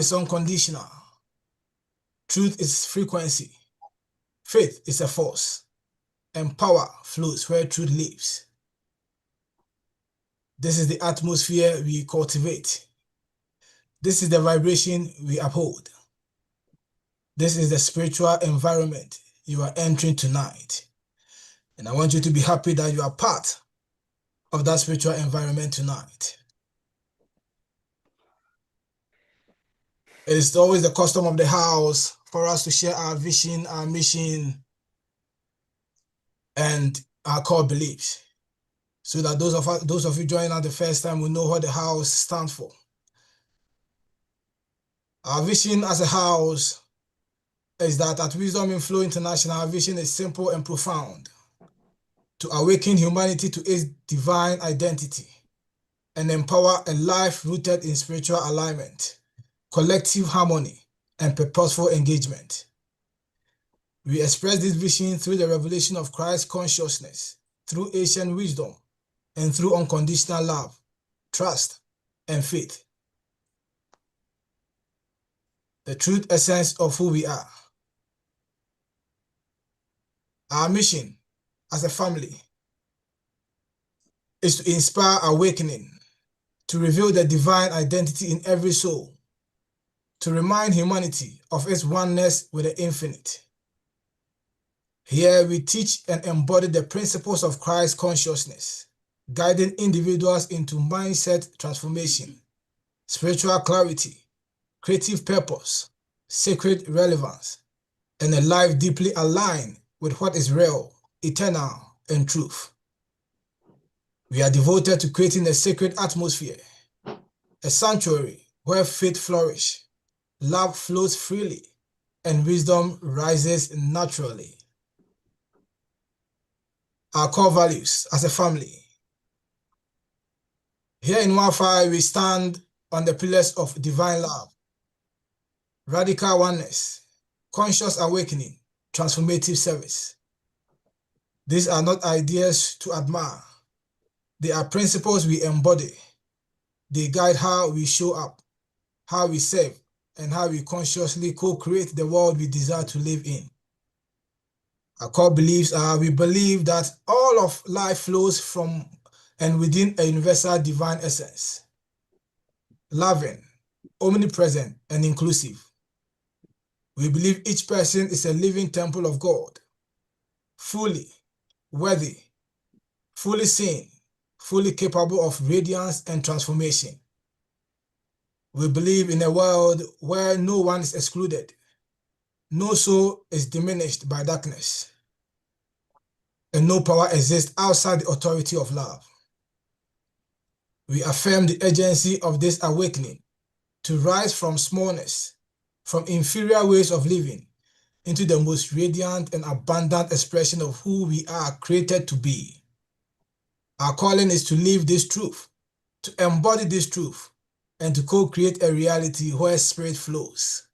is unconditional. Truth is frequency. Faith is a force. And power flows where truth lives. This is the atmosphere we cultivate. This is the vibration we uphold. This is the spiritual environment you are entering tonight. And I want you to be happy that you are part of that spiritual environment tonight. It is always the custom of the house for us to share our vision, our mission, and our core beliefs, so that those of you joining us the first time will know what the house stands for. Our vision as a house is that at Wisdom in Flow International, our vision is simple and profound: to awaken humanity to its divine identity and empower a life rooted in spiritual alignment, collective harmony, and purposeful engagement. We express this vision through the revelation of Christ's consciousness, through ancient wisdom, and through unconditional love, trust, and faith. The true essence of who we are. Our mission as a family is to inspire awakening, to reveal the divine identity in every soul, to remind humanity of its oneness with the infinite. Here we teach and embody the principles of Christ consciousness, guiding individuals into mindset transformation, spiritual clarity, creative purpose, sacred relevance, and a life deeply aligned with what is real, eternal, and truth. We are devoted to creating a sacred atmosphere, a sanctuary where faith flourishes, love flows freely, and wisdom rises naturally. Our core values as a family. Here in WIFI, we stand on the pillars of divine love, radical oneness, conscious awakening, transformative service. These are not ideas to admire. They are principles we embody. They guide how we show up, how we serve, and how we consciously co-create the world we desire to live in. Our core beliefs are: we believe that all of life flows from and within a universal divine essence, loving, omnipresent, and inclusive. We believe each person is a living temple of God, fully worthy, fully seen, fully capable of radiance and transformation. We believe in a world where no one is excluded, no soul is diminished by darkness, and no power exists outside the authority of love. We affirm the urgency of this awakening to rise from smallness, from inferior ways of living, into the most radiant and abundant expression of who we are created to be. Our calling is to live this truth, to embody this truth, and to co-create a reality where spirit flows.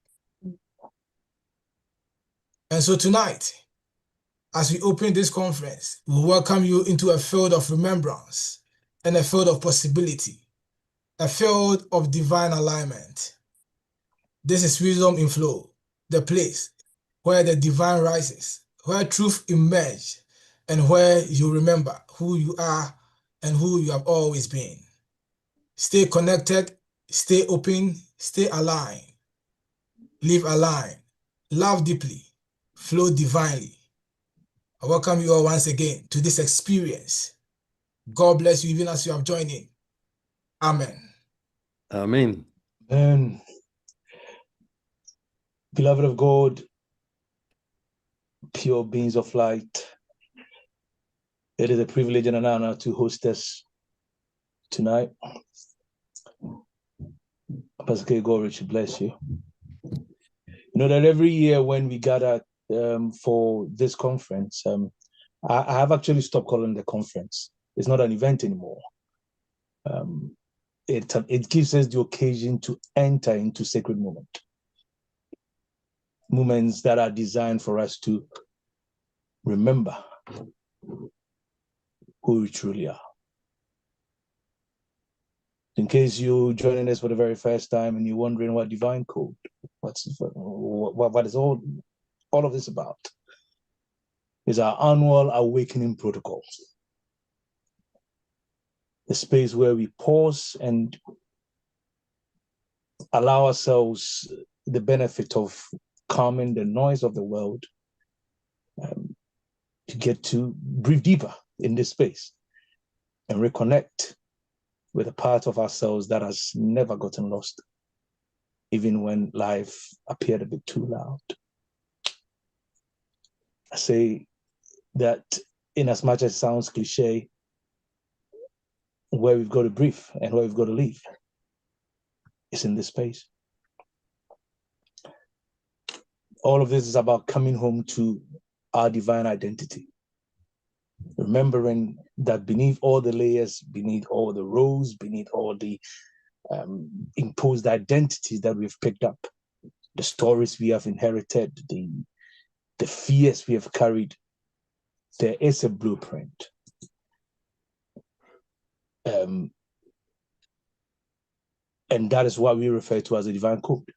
And so tonight, as we open this conference, we welcome you into a field of remembrance and a field of possibility, a field of divine alignment. This is Wisdom in Flow, the place where the divine rises, where truth emerges, and where you remember who you are and who you have always been. Stay connected, stay open, stay aligned. Live aligned, love deeply, flow divinely. I welcome you all once again to this experience. God bless you even as you have joined in. Amen. Amen. Amen. Beloved of God, pure beings of light, it is a privilege and an honor to host us tonight. Pastor K. God richly bless you. You know that every year when we gather for this conference, I have actually stopped calling it a conference. It's not an event anymore. It gives us the occasion to enter into sacred moments that are designed for us to remember who we truly are. In case you're joining us for the very first time and you're wondering what divine code, what is all of this about, is our annual awakening protocol. The space where we pause and allow ourselves the benefit of calming the noise of the world, to get to breathe deeper in this space and reconnect with a part of ourselves that has never gotten lost, even when life appeared a bit too loud. I say that in as much as it sounds cliche, where we've got to breathe and where we've got to live is in this space. All of this is about coming home to our divine identity, remembering that beneath all the layers, beneath all the roles, beneath all the imposed identities that we've picked up, the stories we have inherited, the fears we have carried, there is a blueprint. And that is what we refer to as a divine code.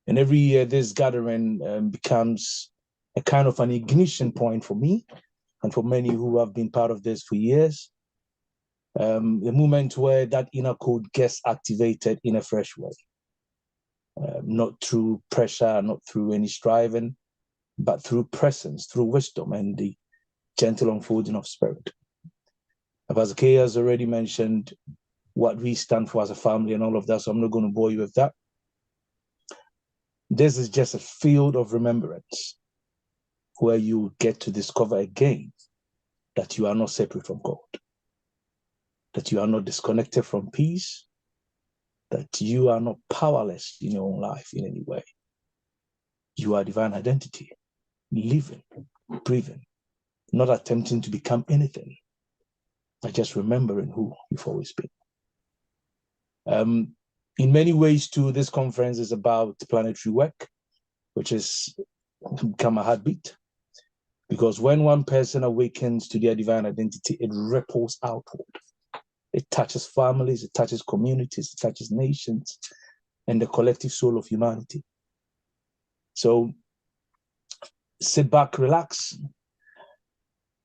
And every year, this gathering becomes a kind of an ignition point for me and for many who have been part of this for years. The moment where that inner code gets activated in a fresh way, not through pressure, not through any striving, but through presence, through wisdom and the gentle unfolding of spirit. Pastor K has already mentioned what we stand for as a family and all of that, so I'm not going to bore you with that. This is just a field of remembrance where you get to discover again that you are not separate from God, that you are not disconnected from peace, that you are not powerless in your own life in any way. You are divine identity, living, breathing, not attempting to become anything, but just remembering who you've always been. In many ways, too, this conference is about planetary work, which has become a heartbeat. Because when one person awakens to their divine identity, it ripples outward. It touches families, it touches communities, it touches nations, and the collective soul of humanity. So sit back, relax.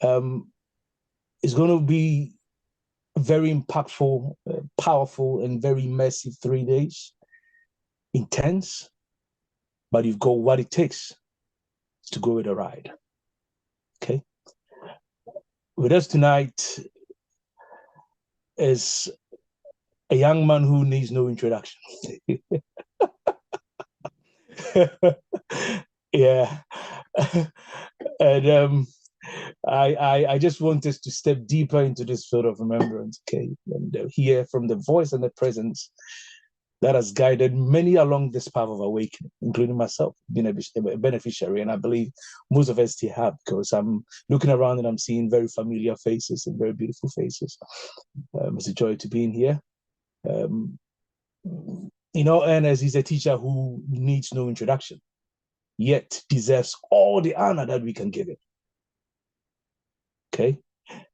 It's going to be very impactful, powerful, and very immersive 3 days. Intense, but you've got what it takes to go with the ride. Okay? With us tonight is a young man who needs no introduction. Yeah. And I just want us to step deeper into this field of remembrance, okay? And hear from the voice and the presence that has guided many along this path of awakening, including myself, being a beneficiary. And I believe most of us here have, because I'm looking around and I'm seeing very familiar faces and very beautiful faces. It's a joy to be in here. Ernest is a teacher who needs no introduction, yet deserves all the honor that we can give him. Okay?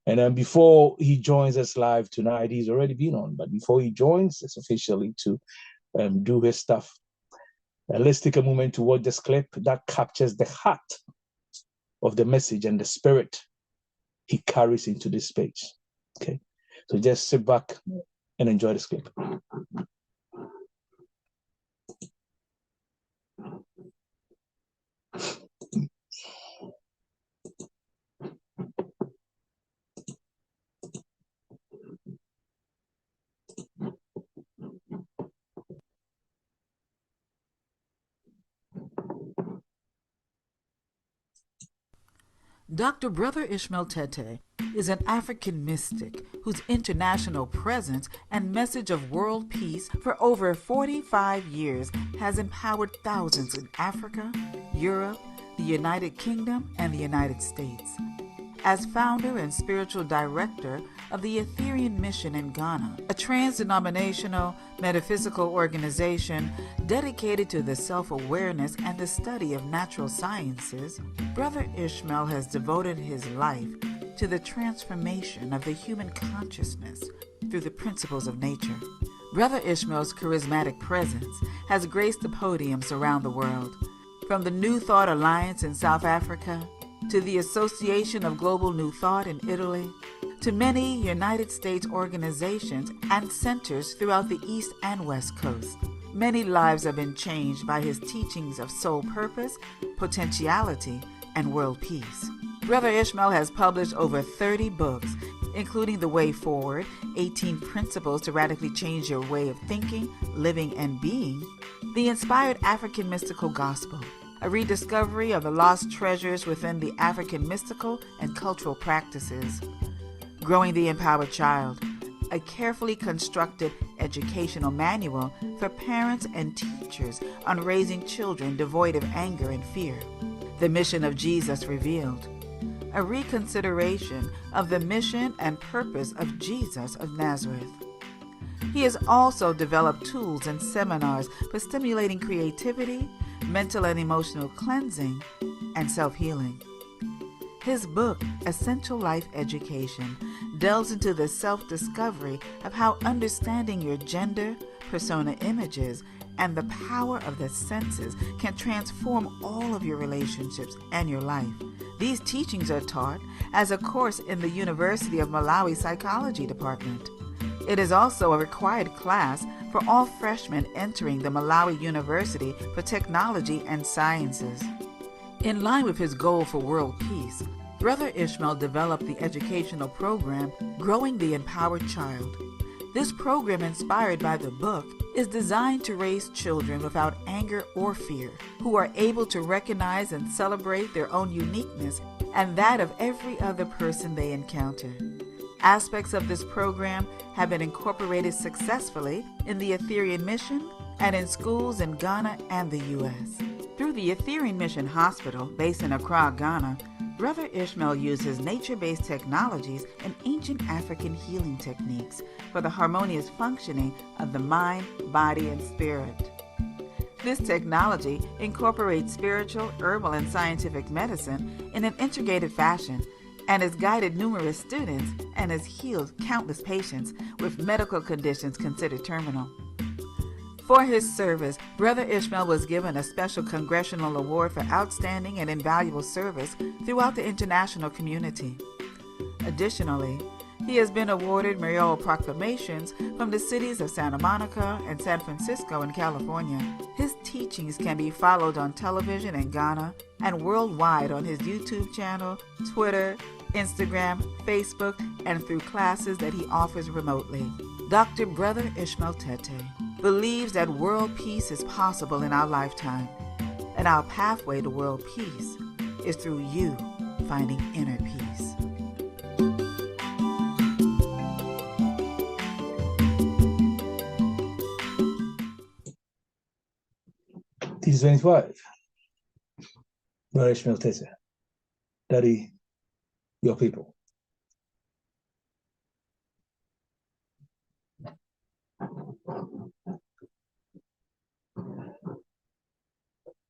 And then before he joins us live tonight, he's already been on, but before he joins us officially to do his stuff, let's take a moment to watch this clip that captures the heart of the message and the spirit he carries into this space. Okay? So just sit back and enjoy this clip. Dr. Brother Ishmael Tete is an African mystic whose international presence and message of world peace for over 45 years has empowered thousands in Africa, Europe, the United Kingdom, and the United States. As founder and spiritual director of the Ethereum Mission in Ghana, a trans-denominational metaphysical organization dedicated to the self-awareness and the study of natural sciences, Brother Ishmael has devoted his life to the transformation of the human consciousness through the principles of nature. Brother Ishmael's charismatic presence has graced the podiums around the world, from the New Thought Alliance in South Africa to the Association of Global New Thought in Italy, to many United States organizations and centers throughout the East and West Coast. Many lives have been changed by his teachings of soul purpose, potentiality, and world peace. Brother Ishmael has published over 30 books, including The Way Forward, 18 Principles to Radically Change Your Way of Thinking, Living, and Being, The Inspired African Mystical Gospel, a rediscovery of the lost treasures within the African mystical and cultural practices, Growing the Empowered Child, a carefully constructed educational manual for parents and teachers on raising children devoid of anger and fear, The Mission of Jesus Revealed, a reconsideration of the mission and purpose of Jesus of Nazareth. He has also developed tools and seminars for stimulating creativity, mental and emotional cleansing, and self-healing. His book, Essential Life Education, delves into the self-discovery of how understanding your gender, persona images, and the power of the senses can transform all of your relationships and your life. These teachings are taught as a course in the University of Malawi Psychology Department. It is also a required class for all freshmen entering the Malawi University for Technology and Sciences. In line with his goal for world peace, Brother Ishmael developed the educational program Growing the Empowered Child. This program, inspired by the book, is designed to raise children without anger or fear, who are able to recognize and celebrate their own uniqueness and that of every other person they encounter. Aspects of this program have been incorporated successfully in the Ethereum Mission and in schools in Ghana and the U.S. Through the Ethereum Mission Hospital, based in Accra, Ghana, Brother Ishmael uses nature-based technologies and ancient African healing techniques for the harmonious functioning of the mind, body, and spirit. This technology incorporates spiritual, herbal, and scientific medicine in an integrated fashion and has guided numerous students and has healed countless patients with medical conditions considered terminal. For his service, Brother Ishmael was given a special congressional award for outstanding and invaluable service throughout the international community. Additionally, he has been awarded mayoral proclamations from the cities of Santa Monica and San Francisco in California. His teachings can be followed on television in Ghana and worldwide on his YouTube channel, Twitter, Instagram, Facebook, and through classes that he offers remotely. Dr. Brother Ishmael Tete believes that world peace is possible in our lifetime, and our pathway to world peace is through you finding inner peace. This is 25. Brother Ishmael Tete, Daddy, your people.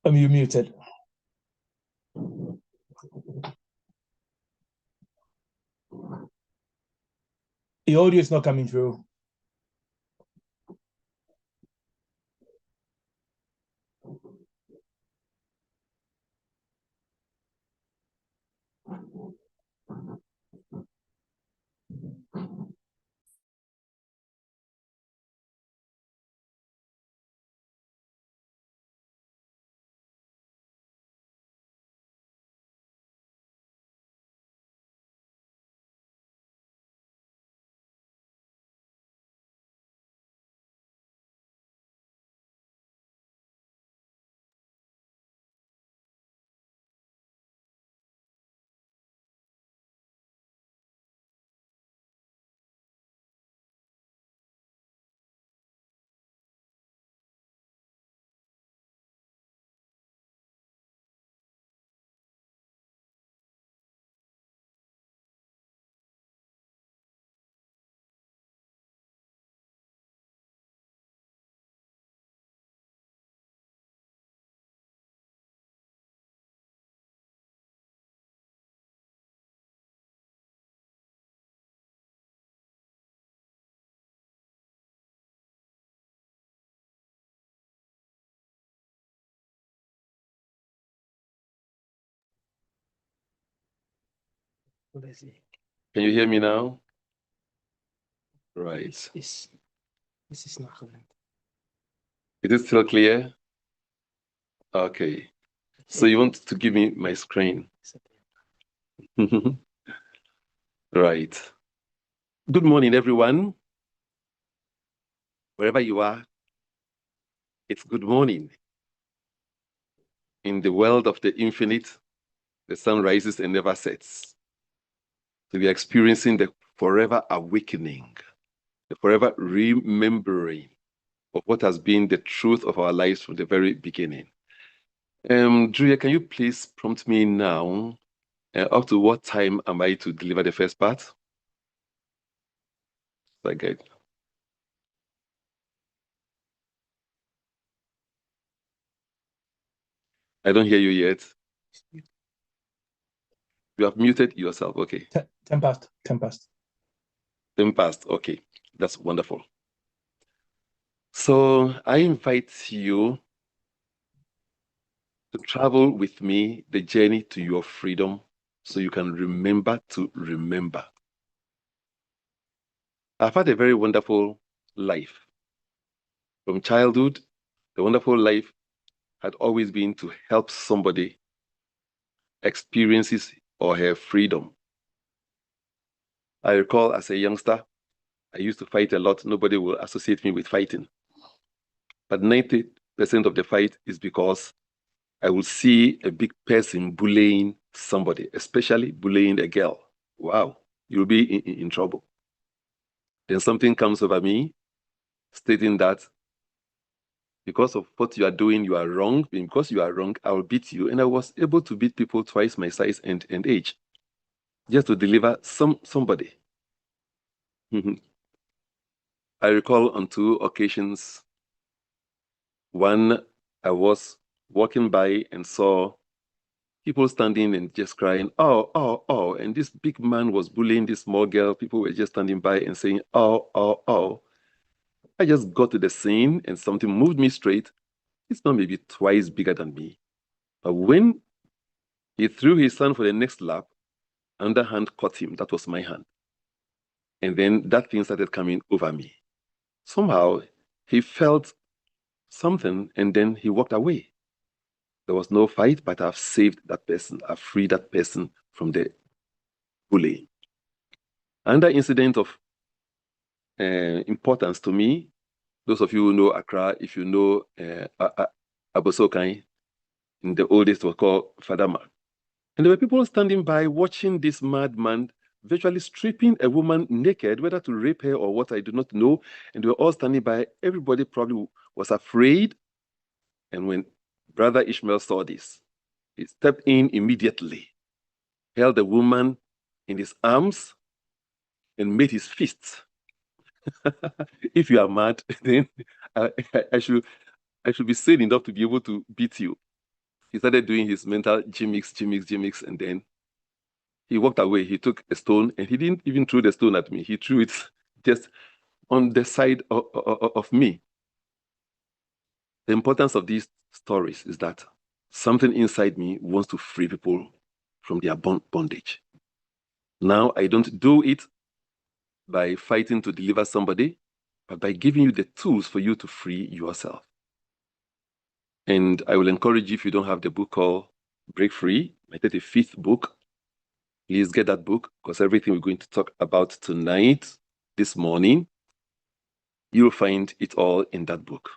You muted. The audio is not coming through. Can you hear me now? Right. This is not clear. Is it still clear? Okay. So you want to give me my screen? Right. Good morning, everyone. Wherever you are, it's good morning. In the world of the infinite, the sun rises and never sets. So we are experiencing the forever awakening, the forever remembering of what has been the truth of our lives from the very beginning. Julia, can you please prompt me now up to what time am I to deliver the first part? Okay. I don't hear you yet. You have muted yourself. Okay. 10 past. 10 past. 10 past. Okay. That's wonderful. So I invite you to travel with me the journey to your freedom so you can remember to remember. I've had a very wonderful life. From childhood, the wonderful life had always been to help somebody experience his or her freedom. I recall as a youngster, I used to fight a lot. Nobody will associate me with fighting. But 90% of the fight is because I will see a big person bullying somebody, especially bullying a girl. Wow, you'll be in trouble. Then something comes over me stating that because of what you are doing, you are wrong. Because you are wrong, I will beat you. And I was able to beat people twice my size and age just to deliver somebody. I recall on 2 occasions. One, I was walking by and saw people standing and just crying, oh, oh, oh. And this big man was bullying this small girl. People were just standing by and saying, oh, oh, oh. I just got to the scene and something moved me straight. This man may be twice bigger than me. But when he threw his hand for the next lap, another hand caught him. That was my hand. And then that thing started coming over me. Somehow he felt something and then he walked away. There was no fight, but I've saved that person. I've freed that person from the bullying. Another incident of importance to me, those of you who know Accra, if you know Abosokai, in the old days it was called Fadama. And there were people standing by watching this madman virtually stripping a woman naked, whether to rape her or what, I do not know. And they were all standing by. Everybody probably was afraid. And when Brother Ishmael saw this, he stepped in immediately, held the woman in his arms, and made his fists. If you are mad, then I should be sane enough to be able to beat you. He started doing his mental gimmicks, and then he walked away. He took a stone, and he didn't even throw the stone at me. He threw it just on the side of me. The importance of these stories is that something inside me wants to free people from their bondage. Now, I don't do it by fighting to deliver somebody, but by giving you the tools for you to free yourself. And I will encourage you, if you don't have the book called Break Free, my 35th book, please get that book, because everything we're going to talk about tonight, this morning, you'll find it all in that book.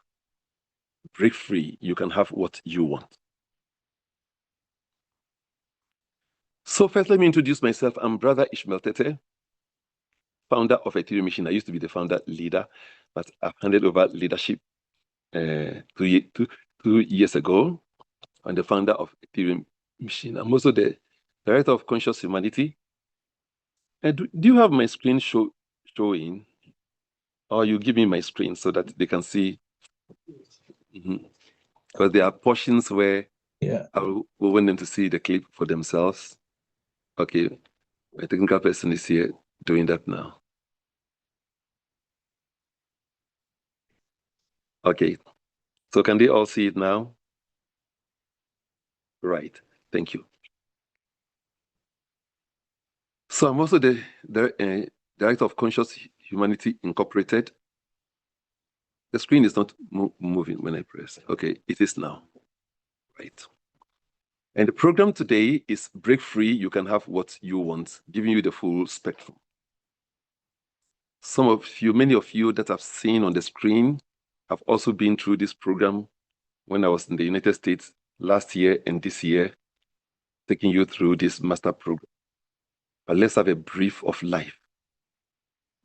Break free, you can have what you want. So first, let me introduce myself. I'm Brother Ishmael Tete, founder of Reclamation. I used to be the founder leader, but I've handed over leadership 2 years ago. I'm the founder of Reclamation. I'm also the director of Conscious Humanity. And do you have my screen showing? Or you give me my screen so that they can see? Because there are portions where I will want them to see the clip for themselves. Okay, my technical person is here doing that now. Okay, so can they all see it now? Right, thank you. So I'm also the Director of Conscious Humanity Incorporated. The screen is not moving when I press. Okay, it is now. Right. And the program today is Break Free, You Can Have What You Want, giving you the full spectrum. Many of you that I've seen on the screen have also been through this program when I was in the United States last year and this year, taking you through this master program. But let's have a brief of life.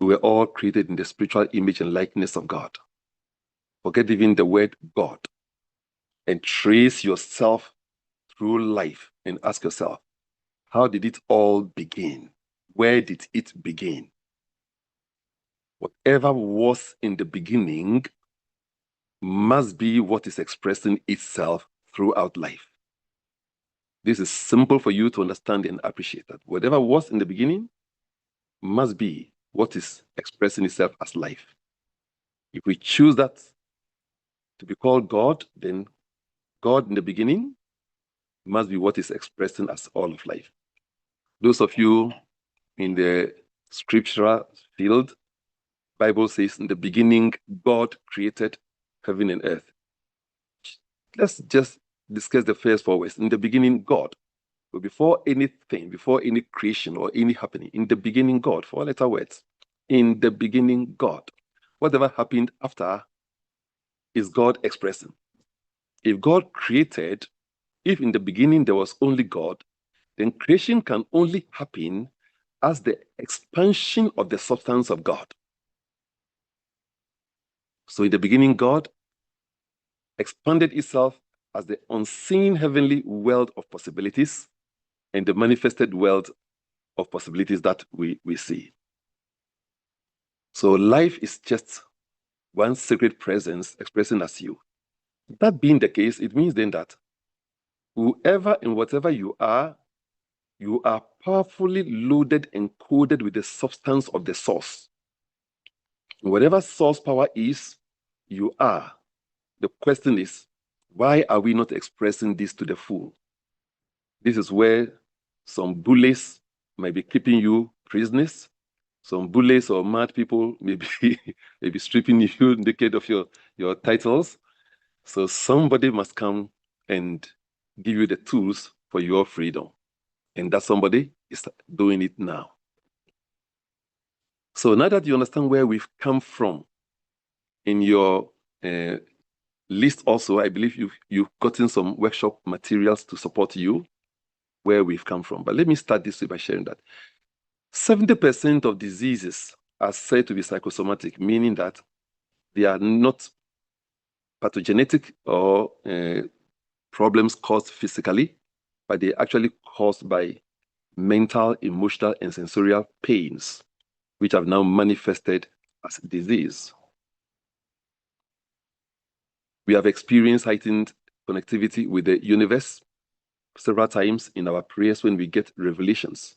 We were all created in the spiritual image and likeness of God. Forget even the word God and trace yourself through life and ask yourself, how did it all begin? Where did it begin? Whatever was in the beginning must be what is expressing itself throughout life. This is simple for you to understand and appreciate that. Whatever was in the beginning must be what is expressing itself as life. If we choose that to be called God, then God in the beginning must be what is expressing as all of life. Those of you in the scriptural field, Bible says in the beginning, God created heaven and earth. Let's just discuss the first 4 words. In the beginning, God. But before anything, before any creation or any happening, in the beginning, God, 4-letter words. In the beginning, God. Whatever happened after is God expressing. If God created, if in the beginning there was only God, then creation can only happen as the expansion of the substance of God. So in the beginning, God expanded itself as the unseen heavenly world of possibilities and the manifested world of possibilities that we see. So life is just one sacred presence expressing as you. That being the case, it means then that whoever and whatever you are powerfully loaded and coded with the substance of the source. Whatever source power is, you are. The question is, why are we not expressing this to the full? This is where some bullies might be keeping you prisoners. Some bullies or mad people may be stripping you naked of your titles. So somebody must come and give you the tools for your freedom. And that somebody is doing it now. So now that you understand where we've come from, in your list also, I believe you've gotten some workshop materials to support you where we've come from. But let me start this way by sharing that 70% of diseases are said to be psychosomatic, meaning that they are not pathogenetic or problems caused physically, but they're actually caused by mental, emotional, and sensorial pains, which have now manifested as disease. We have experienced heightened connectivity with the universe several times in our prayers when we get revelations.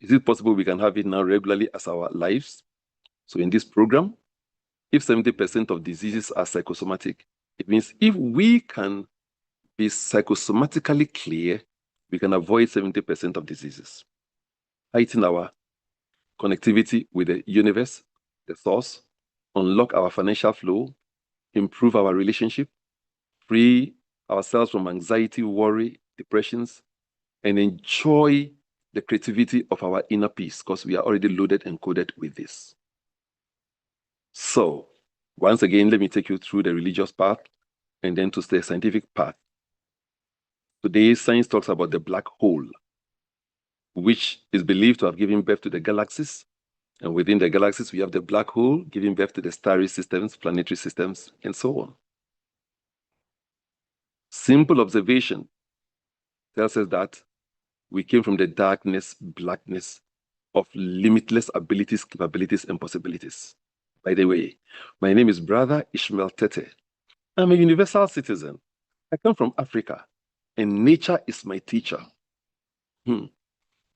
Is it possible we can have it now regularly as our lives? So in this program, if 70% of diseases are psychosomatic, it means if we can be psychosomatically clear, we can avoid 70% of diseases. Heighten our connectivity with the universe, the source, unlock our financial flow, improve our relationship, free ourselves from anxiety, worry, depressions, and enjoy the creativity of our inner peace because we are already loaded and coded with this. So, once again, let me take you through the religious path and then to the scientific path. Today, science talks about the black hole, which is believed to have given birth to the galaxies. And within the galaxies, we have the black hole giving birth to the starry systems, planetary systems, and so on. Simple observation tells us that we came from the darkness, blackness of limitless abilities, capabilities, and possibilities. By the way, my name is Brother Ishmael Tete. I'm a universal citizen. I come from Africa, and nature is my teacher.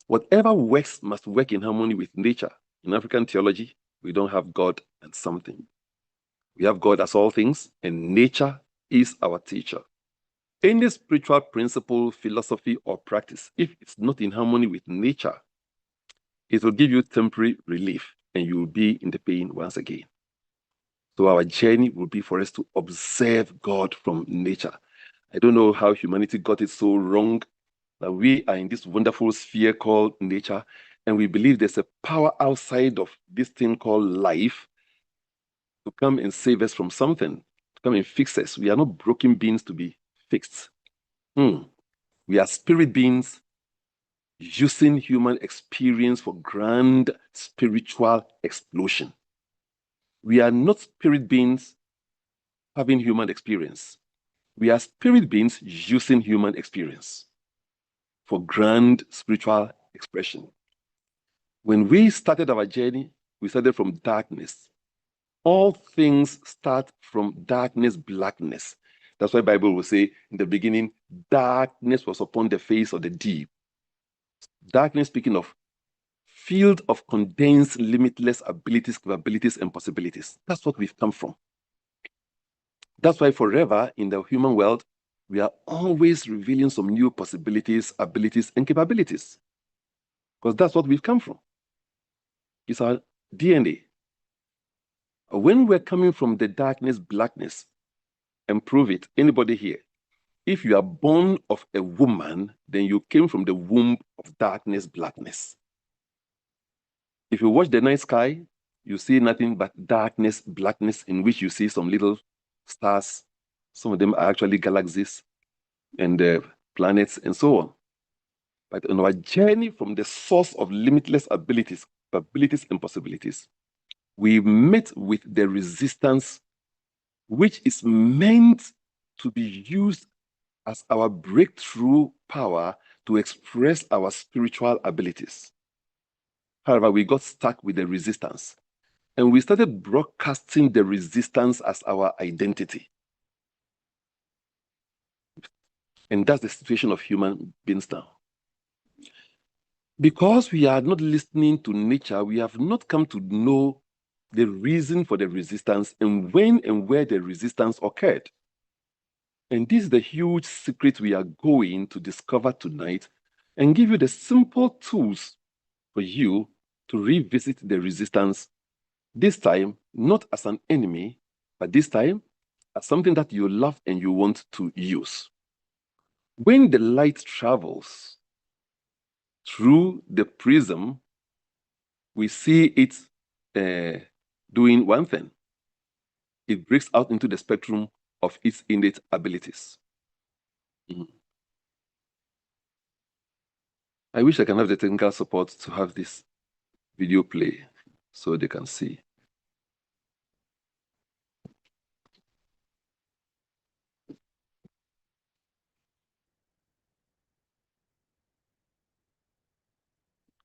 Whatever works must work in harmony with nature. In African theology, we don't have God and something. We have God as all things, and nature is our teacher. Any spiritual principle, philosophy, or practice, if it's not in harmony with nature, It will give you temporary relief and you will be in the pain once again. So our journey will be for us to observe God from nature. I don't know how humanity got it so wrong that we are in this wonderful sphere called nature, and we believe there's a power outside of this thing called life to come and save us from something, to come and fix us. We are not broken beings to be fixed. We are spirit beings using human experience for grand spiritual explosion. We are not spirit beings having human experience. We are spirit beings using human experience for grand spiritual expression. When we started our journey, we started from darkness. All things start from darkness, blackness. That's why the Bible will say in the beginning, darkness was upon the face of the deep. Darkness, speaking of field of condensed, limitless abilities, capabilities, and possibilities. That's what we've come from. That's why forever in the human world, we are always revealing some new possibilities, abilities, and capabilities. Because that's what we've come from. It's our DNA. When we're coming from the darkness, blackness, and prove it, anybody here, if you are born of a woman, then you came from the womb of darkness, blackness. If you watch the night sky, you see nothing but darkness, blackness, in which you see some little stars. Some of them are actually galaxies and planets and so on. But on our journey from the source of limitless abilities, and possibilities, we met with the resistance, which is meant to be used as our breakthrough power to express our spiritual abilities. However, we got stuck with the resistance, and we started broadcasting the resistance as our identity. And that's the situation of human beings now. Because we are not listening to nature, we have not come to know the reason for the resistance and when and where the resistance occurred. And this is the huge secret we are going to discover tonight and give you the simple tools for you to revisit the resistance, this time not as an enemy, but this time as something that you love and you want to use. When the light travels through the prism, we see it doing one thing. It breaks out into the spectrum of its innate abilities. I wish I can have the technical support to have this video play so they can see.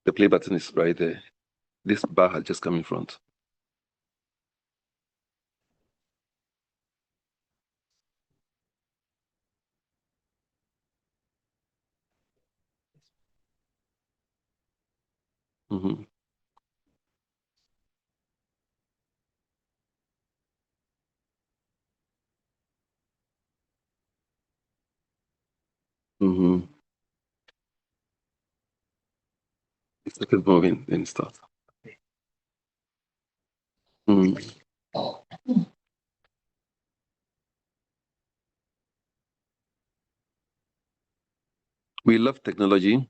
The play button is right there. This bar has just come in front. Mm-hmm. Mm-hmm. It's like it's moving, then start. Mm. We love technology,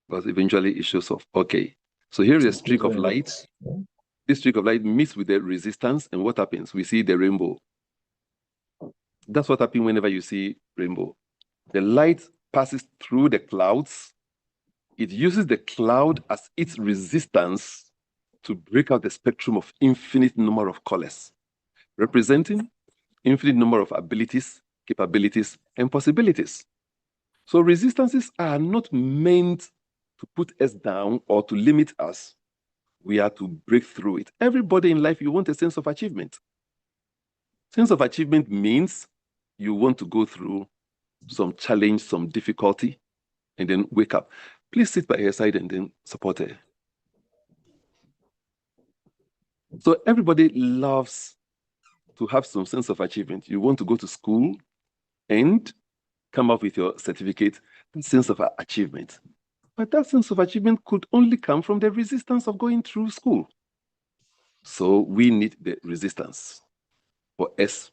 but eventually it shows off. Okay, so here's a streak of light. This streak of light meets with the resistance, and what happens? We see the rainbow. That's what happens whenever you see rainbow. The light passes through the clouds. It uses the cloud as its resistance to break out the spectrum of infinite number of colors, representing infinite number of abilities, capabilities, and possibilities. So resistances are not meant to put us down or to limit us. We are to break through it. Everybody in life, you want a sense of achievement. Sense of achievement means you want to go through some challenge, some difficulty, and then wake up. Please sit by her side and then support her. So everybody loves to have some sense of achievement. You want to go to school and come up with your certificate, sense of achievement. But that sense of achievement could only come from the resistance of going through school. So we need the resistance for us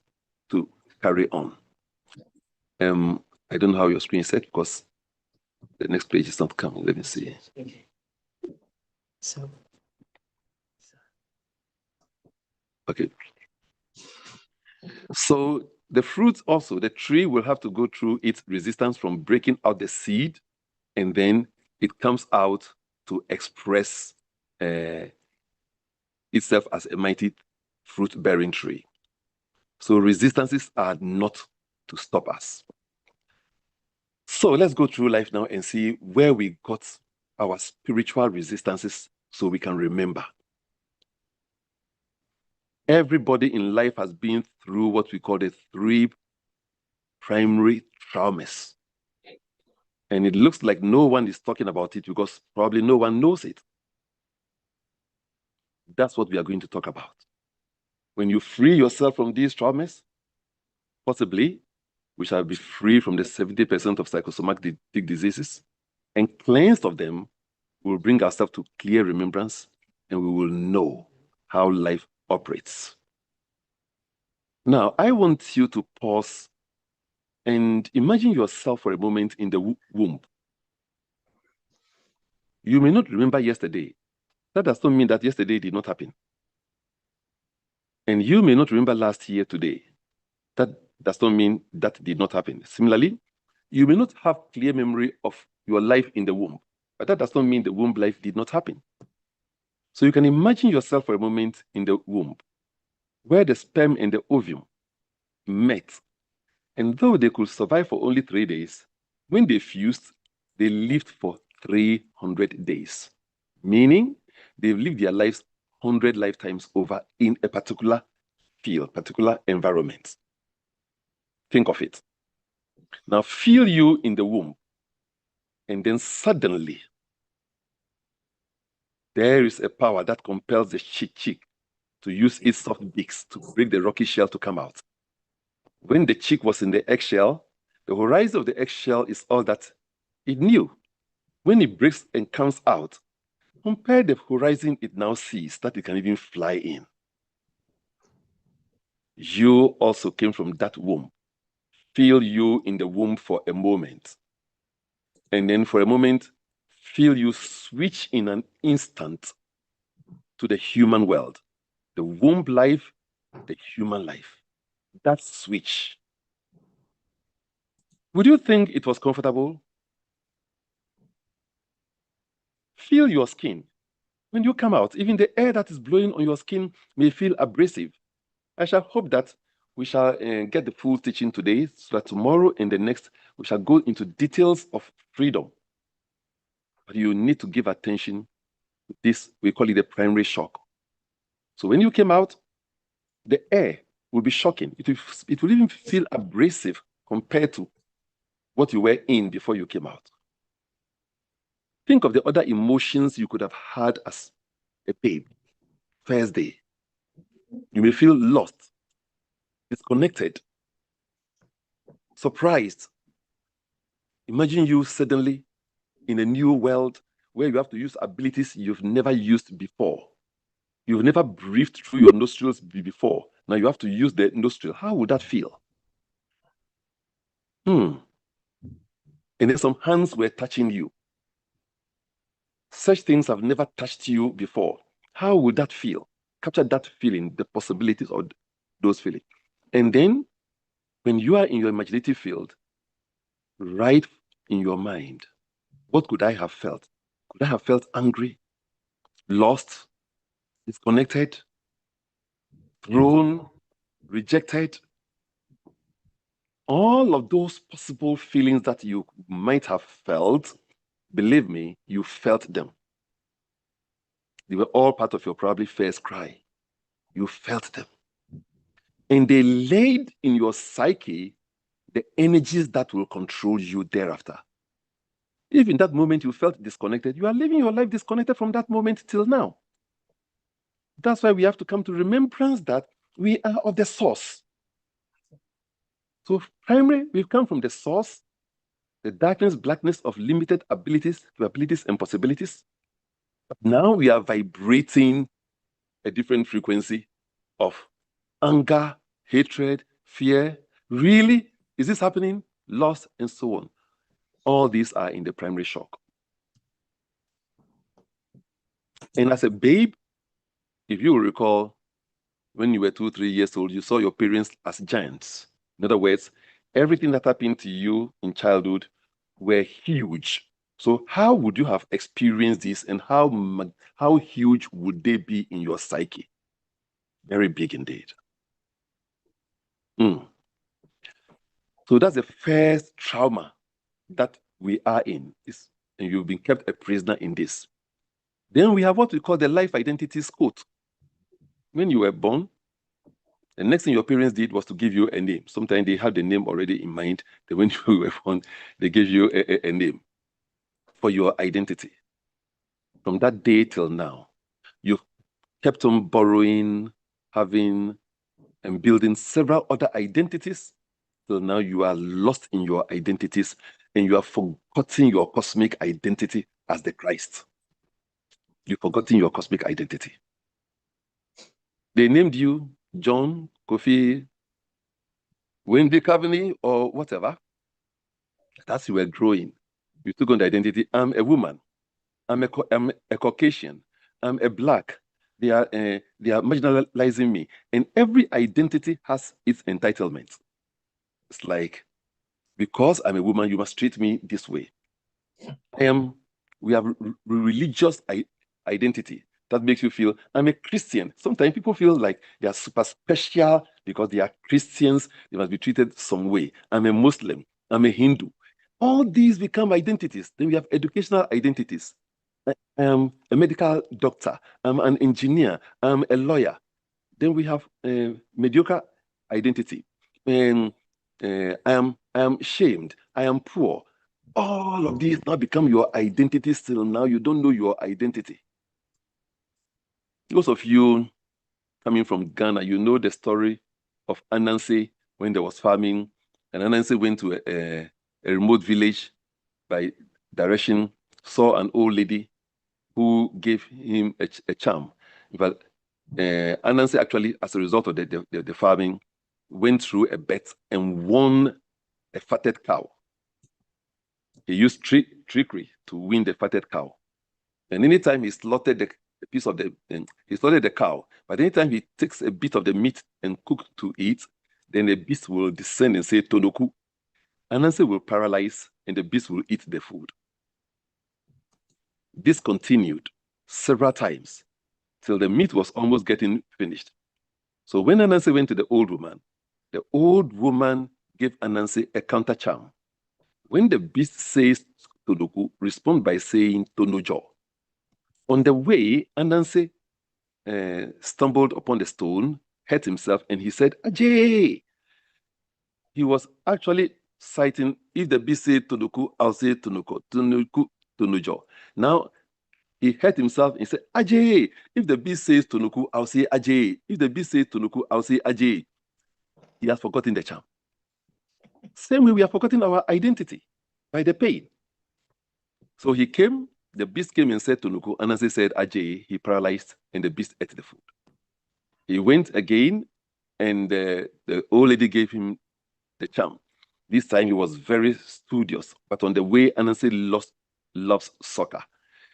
to carry on. I don't know how your screen is set because the next page is not coming. Let me see. Okay. So. Okay. So the fruit also, the tree will have to go through its resistance from breaking out the seed, and then it comes out to express itself as a mighty fruit-bearing tree. So resistances are not to stop us. So let's go through life now and see where we got our spiritual resistances so we can remember. Everybody in life has been through what we call the 3 primary traumas. And it looks like no one is talking about it because probably no one knows it. That's what we are going to talk about. When you free yourself from these traumas, possibly we shall be free from the 70% of psychosomatic diseases, and cleansed of them, we'll bring ourselves to clear remembrance, and we will know how life operates. Now, I want you to pause and imagine yourself for a moment in the womb. You may not remember yesterday. That does not mean that yesterday did not happen. And you may not remember last year today. That does not mean that did not happen. Similarly, you may not have clear memory of your life in the womb, but that does not mean the womb life did not happen. So you can imagine yourself for a moment in the womb, where the sperm and the ovum met. And though they could survive for only 3 days, when they fused, they lived for 300 days, meaning they've lived their lives 100 lifetimes over in a particular field, particular environment. Think of it. Now feel you in the womb, and then suddenly there is a power that compels the chick to use its soft beaks to break the rocky shell to come out. When the chick was in the eggshell, the horizon of the eggshell is all that it knew. When it breaks and comes out, compare the horizon it now sees that it can even fly in. You also came from that womb. Feel you in the womb for a moment. And then for a moment, feel you switch in an instant to the human world. The womb life, the human life. That switch. Would you think it was comfortable? Feel your skin. When you come out, even the air that is blowing on your skin may feel abrasive. I shall hope that we shall get the full teaching today, so that tomorrow and the next, we shall go into details of freedom. But you need to give attention to this, we call it the primary shock. So when you came out, the air will be shocking. It will even feel abrasive compared to what you were in before you came out. Think of the other emotions you could have had as a babe. First day, you may feel lost, disconnected, surprised. Imagine you suddenly in a new world where you have to use abilities you've never used before. You've never breathed through your nostrils before. Now you have to use the nostril. How would that feel? And then some hands were touching you. Such things have never touched you before. How would that feel? Capture that feeling, the possibilities of those feelings. And then when you are in your imaginative field, write in your mind, what could I have felt? Could I have felt angry, lost, disconnected, thrown, rejected? All of those possible feelings that you might have felt, believe me, you felt them. They were all part of your probably first cry. You felt them. And they laid in your psyche the energies that will control you thereafter. If in that moment you felt disconnected, you are living your life disconnected from that moment till now. That's why we have to come to remembrance that we are of the source. So primary, we've come from the source. the darkness, blackness of limited abilities, capabilities, and possibilities. But now we are vibrating a different frequency of anger, hatred, fear. Really? Is this happening? Loss, and so on. All these are in the primary shock. And as a babe, if you recall, when you were 2-3 years old, you saw your parents as giants. In other words, everything that happened to you in childhood were huge. So how would you have experienced this, and how huge would they be in your psyche? Very big indeed. So that's the first trauma that we are in, and you've been kept a prisoner in this. Then we have what we call the life identities code. When you were born, the next thing your parents did was to give you a name. Sometimes they had the name already in mind. Then when you were born, they gave you a name for your identity. From that day till now, you've kept on borrowing, having, and building several other identities. So now you are lost in your identities, and you have forgotten your cosmic identity as the Christ. You've forgotten your cosmic identity. They named you John, Kofi, Wendy Kavanagh, or whatever. As you were growing, you took on the identity. I'm a woman. I'm a Caucasian. I'm a black. They are marginalizing me. And every identity has its entitlement. It's like, because I'm a woman, you must treat me this way. We have religious identity that makes you feel I'm a Christian. Sometimes people feel like they are super special because they are Christians. They must be treated some way. I'm a Muslim. I'm a Hindu. All these become identities. Then we have educational identities. I am a medical doctor. I'm an engineer. I'm a lawyer. Then we have mediocre identity. I am shamed. I am poor. All of these now become your identity still. Now you don't know your identity. Those of you coming from Ghana, you know the story of Anansi when there was famine. And Anansi went to a remote village by direction, saw an old lady who gave him a charm. But Anansi actually, as a result of the farming, went through a bet and won a fatted cow. He used trickery to win the fatted cow. And anytime he slaughtered a piece of he slaughtered the cow, but anytime he takes a bit of the meat and cook to eat, then the beast will descend and say, Tonoku. Anansi will paralyze and the beast will eat the food. This continued several times till the meat was almost getting finished. So when Anansi went to the old woman gave Anansi a counter charm. When the beast says Tonoku, respond by saying Tonojo. On the way, Anansi stumbled upon the stone, hurt himself, and he said, Ajay! He was actually citing, if the beast said Tonoku, I'll say Tonoko, Tonoku, Tonojo. Now, he hurt himself and said, Ajay! If the beast says Tonoku, I'll say Ajay. If the beast says Tonoku, I'll say Ajay. He has forgotten the charm. Same way we are forgetting our identity by the pain. So he came, the beast came and said Tonoku, Anansi said Ajay, he paralyzed, and the beast ate the food. He went again, and the old lady gave him the charm. This time he was very studious, but on the way, Anansi loves soccer.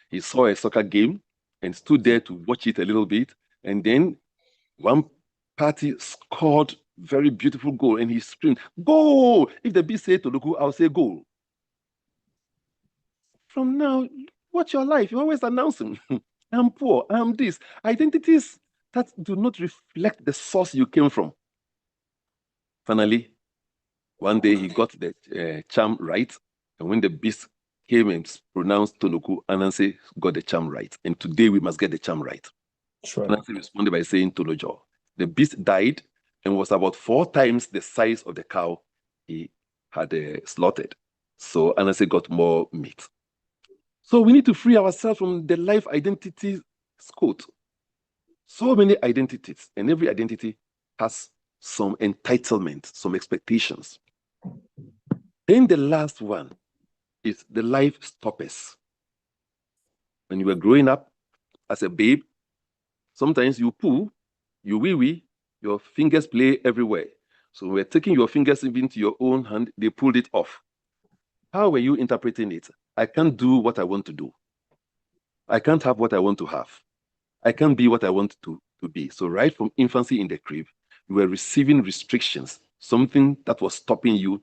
He saw a soccer game and stood there to watch it a little bit, and then one party scored very beautiful goal, and he screamed, "Goal!" If the beast said Tonoku, I'll say goal. From now, watch your life. You're always announcing, I'm poor, I'm this. Identities that do not reflect the source you came from. Finally, one day he got the charm right, and when the beast came and pronounced Tonoku, Anansi got the charm right. And today we must get the charm right. That's right. Anansi responded by saying Tonojo. The beast died and was about 4 times the size of the cow he had slaughtered. So Anansi got more meat. So we need to free ourselves from the life identity code. So many identities, and every identity has some entitlement, some expectations. Then the last one is the life stoppers. When you were growing up as a babe, sometimes you poo, you wee-wee, your fingers play everywhere. So when we're taking your fingers into your own hand, they pulled it off. How were you interpreting it? I can't do what I want to do. I can't have what I want to have. I can't be what I want to be. So right from infancy in the crib, you were receiving restrictions, something that was stopping you.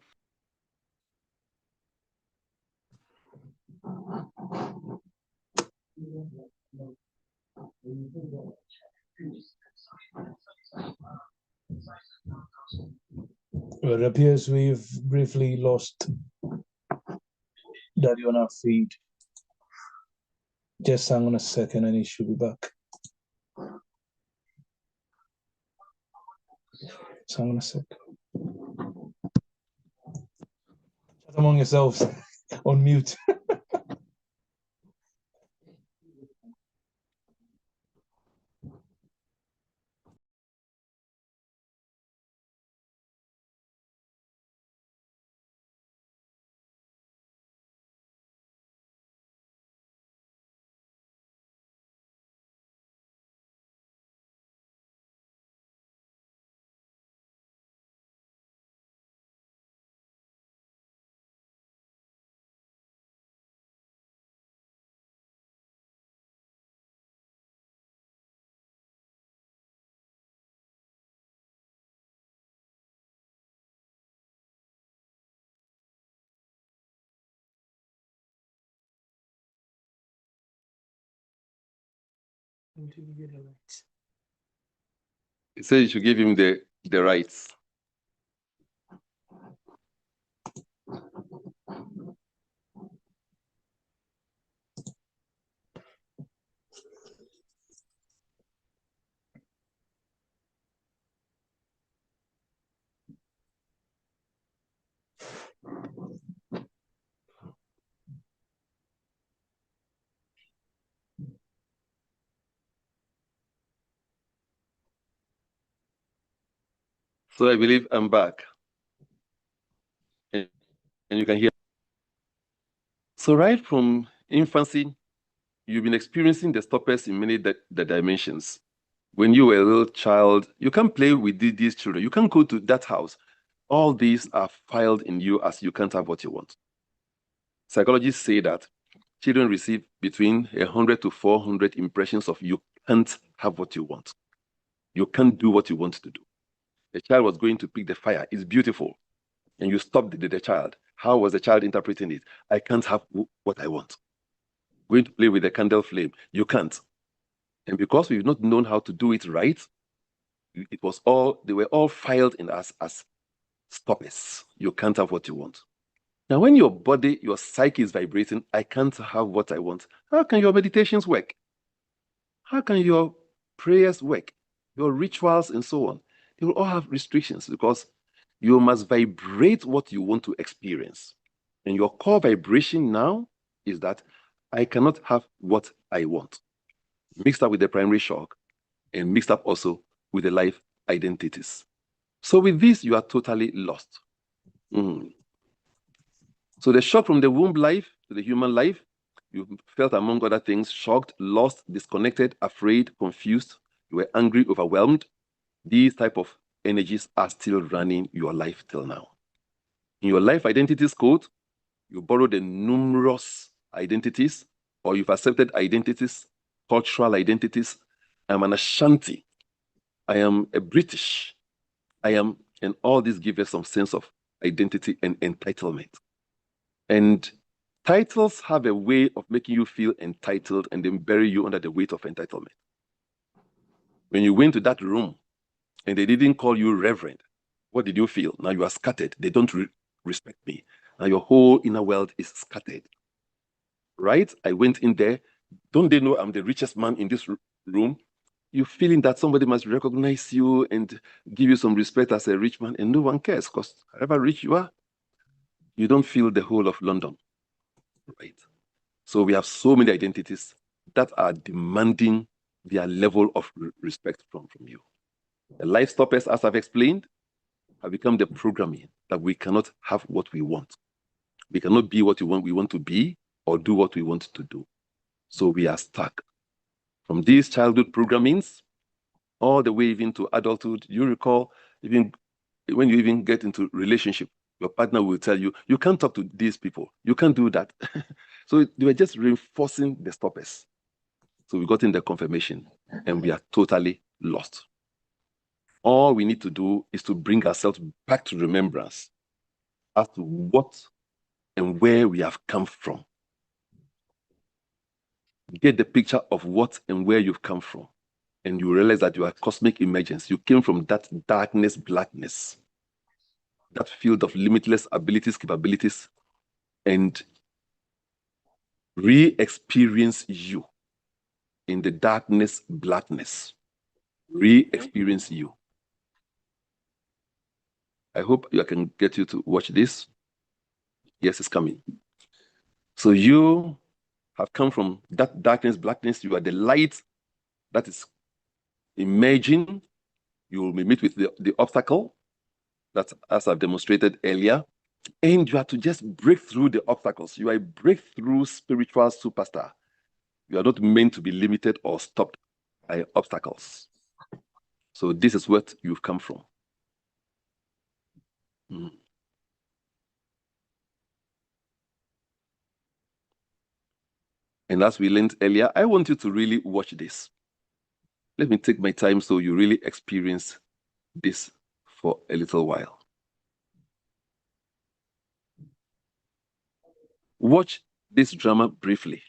Well, it appears we've briefly lost Daddy on our feed. Just hang on a second and he should be back. Just hang on a sec. Chat among yourselves on mute. He said you should give him the rights. So I believe I'm back. And you can hear. So right from infancy, you've been experiencing the stoppers in many the dimensions. When you were a little child, you can't play with these children. You can't go to that house. All these are filed in you as you can't have what you want. Psychologists say that children receive between 100 to 400 impressions of you can't have what you want. You can't do what you want to do. The child was going to pick the fire. It's beautiful. And you stopped the child. How was the child interpreting it? I can't have what I want. Going to play with the candle flame. You can't. And because we've not known how to do it right, they were all filed in us as stoppers. You can't have what you want. Now, when your body, your psyche is vibrating, I can't have what I want. How can your meditations work? How can your prayers work? Your rituals and so on. They will all have restrictions because you must vibrate what you want to experience. And your core vibration now is that I cannot have what I want. Mixed up with the primary shock and mixed up also with the life identities. So with this, you are totally lost. So the shock from the womb life to the human life, you felt, among other things, shocked, lost, disconnected, afraid, confused. You were angry, overwhelmed. These type of energies are still running your life till now. In your life identities code, you borrow the numerous identities, or you've accepted identities, cultural identities. I'm an Ashanti. I am a British. I am, and all these give us some sense of identity and entitlement. And titles have a way of making you feel entitled and then bury you under the weight of entitlement. When you went to that room and they didn't call you reverend, what did you feel? Now you are scattered. They don't respect me. Now your whole inner world is scattered. Right? I went in there. Don't they know I'm the richest man in this room? You're feeling that somebody must recognize you and give you some respect as a rich man, and no one cares because however rich you are, you don't feel the whole of London. Right? So we have so many identities that are demanding their level of respect from you. The life stoppers, as I've explained, have become the programming that we cannot have what we want. We cannot be what we want to be, or do what we want to do. So we are stuck. From these childhood programmings, all the way even to adulthood, you recall, even when you even get into relationship, your partner will tell you, you can't talk to these people. You can't do that. So they were just reinforcing the stoppers. So we got in the confirmation and we are totally lost. All we need to do is to bring ourselves back to remembrance as to what and where we have come from. Get the picture of what and where you've come from. And you realize that you are cosmic emergence. You came from that darkness, blackness, that field of limitless abilities, capabilities, and re-experience you in the darkness, blackness. Re-experience you. I hope I can get you to watch this. Yes, it's coming. So you have come from that darkness, blackness. You are the light that is emerging. You will meet with the obstacle that, as I've demonstrated earlier, and you have to just break through the obstacles. You are a breakthrough spiritual superstar. You are not meant to be limited or stopped by obstacles. So this is what you've come from. And as we learned earlier, I want you to really watch this. Let me take my time so you really experience this for a little while. Watch this drama briefly.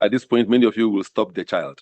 At this point, many of you will stop the child.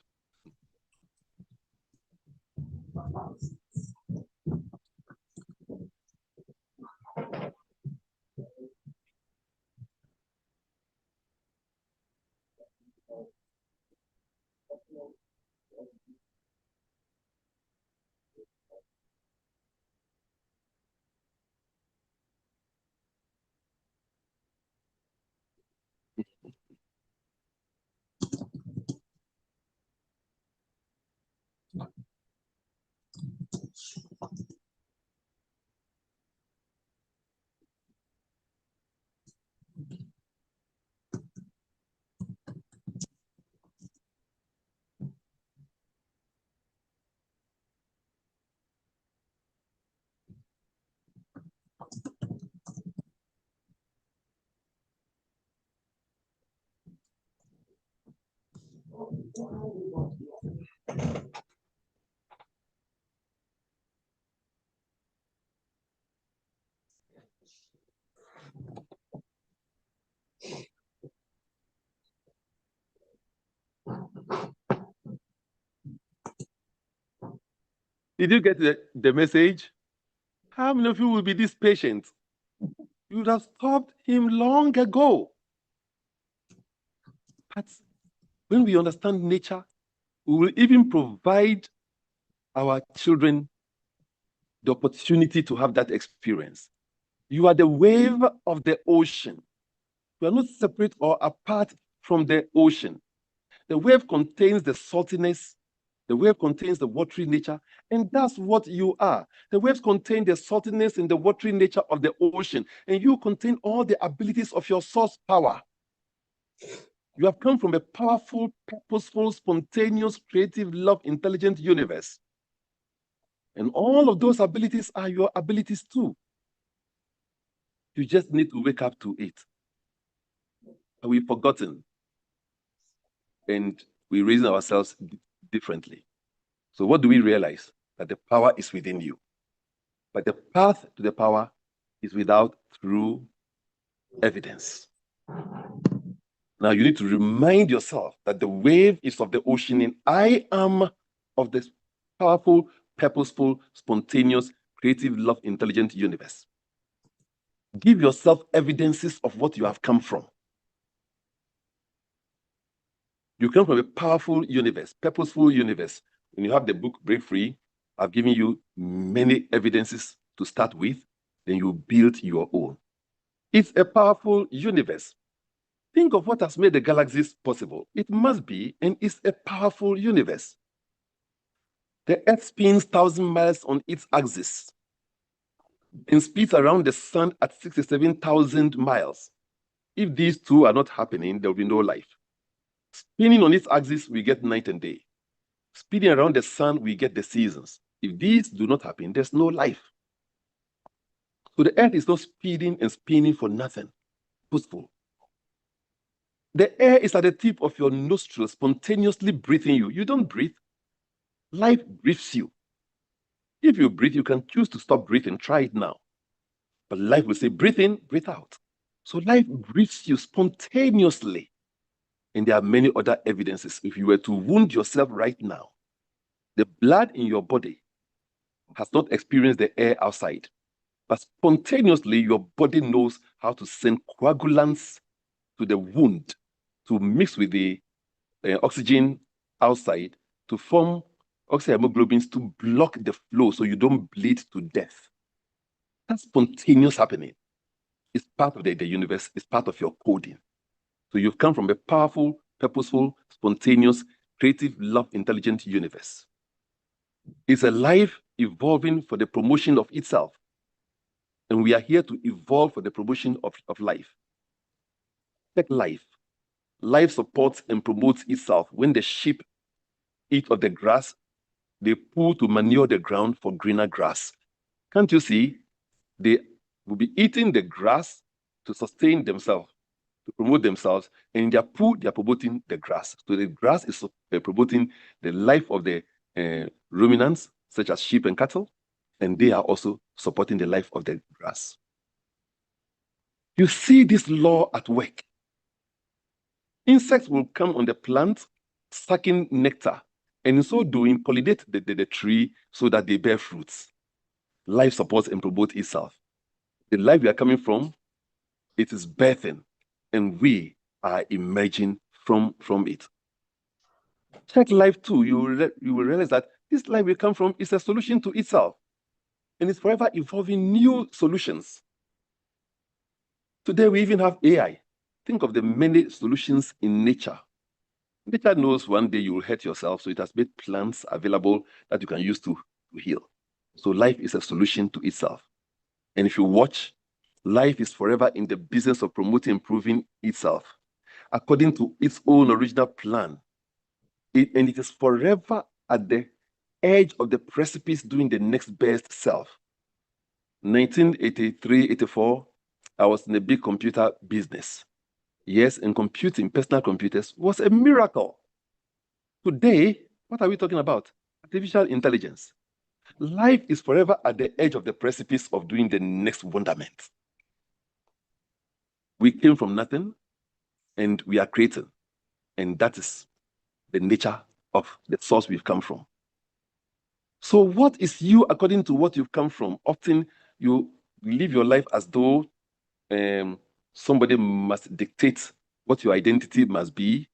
Did you get the message? How many of you will be this patient? You would have stopped him long ago. But when we understand nature, we will even provide our children the opportunity to have that experience. You are the wave of the ocean. You are not separate or apart from the ocean. The wave contains the saltiness, the wave contains the watery nature, and that's what you are. The waves contain the saltiness and the watery nature of the ocean, and you contain all the abilities of your source power. You have come from a powerful, purposeful, spontaneous, creative, love, intelligent universe. And all of those abilities are your abilities too. You just need to wake up to it. But we've forgotten. And we reason ourselves differently. So what do we realize? That the power is within you. But the path to the power is without true evidence. Now you need to remind yourself that the wave is of the ocean and I am of this powerful, purposeful, spontaneous, creative, love, intelligent universe. Give yourself evidences of what you have come from. You come from a powerful universe, purposeful universe. When you have the book Break Free, I've given you many evidences to start with, then you build your own. It's a powerful universe. Think of what has made the galaxies possible. It must be, and it's a powerful universe. The Earth spins 1,000 miles on its axis and speeds around the sun at 67,000 miles. If these two are not happening, there will be no life. Spinning on its axis, we get night and day. Spinning around the sun, we get the seasons. If these do not happen, there's no life. So the Earth is not speeding and spinning for nothing. Purposeful. The air is at the tip of your nostrils, spontaneously breathing you. You don't breathe. Life breathes you. If you breathe, you can choose to stop breathing. Try it now. But life will say, breathe in, breathe out. So life breathes you spontaneously. And there are many other evidences. If you were to wound yourself right now, the blood in your body has not experienced the air outside. But spontaneously, your body knows how to send coagulants to the wound to mix with the oxygen outside to form oxyhemoglobins to block the flow so you don't bleed to death. That's spontaneous happening. It's part of the universe. It's part of your coding. So you've come from a powerful, purposeful, spontaneous, creative, love, intelligent universe. It's a life evolving for the promotion of itself. And we are here to evolve for the promotion of life. Take life. Life supports and promotes itself. When the sheep eat of the grass, they pull to manure the ground for greener grass. Can't you see? They will be eating the grass to sustain themselves, to promote themselves, and in their pull, they are promoting the grass. So the grass is promoting the life of the ruminants, such as sheep and cattle, and they are also supporting the life of the grass. You see this law at work. Insects will come on the plant, sucking nectar, and in so doing, pollinate the tree so that they bear fruits. Life supports and promotes itself. The life we are coming from, it is birthing, and we are emerging from it. Check life too. You will realize that this life we come from is a solution to itself, and it's forever evolving new solutions. Today, we even have AI. Think of the many solutions in nature. Nature knows one day you will hurt yourself, so it has made plants available that you can use to heal. So life is a solution to itself. And if you watch, life is forever in the business of promoting, improving itself according to its own original plan. And it is forever at the edge of the precipice doing the next best self. 1983-84, I was in a big computer business. Yes, and computing, personal computers, was a miracle. Today, what are we talking about? Artificial intelligence. Life is forever at the edge of the precipice of doing the next wonderment. We came from nothing, and we are creating. And that is the nature of the source we've come from. So what is you according to what you've come from? Often you live your life as though somebody must dictate what your identity must be.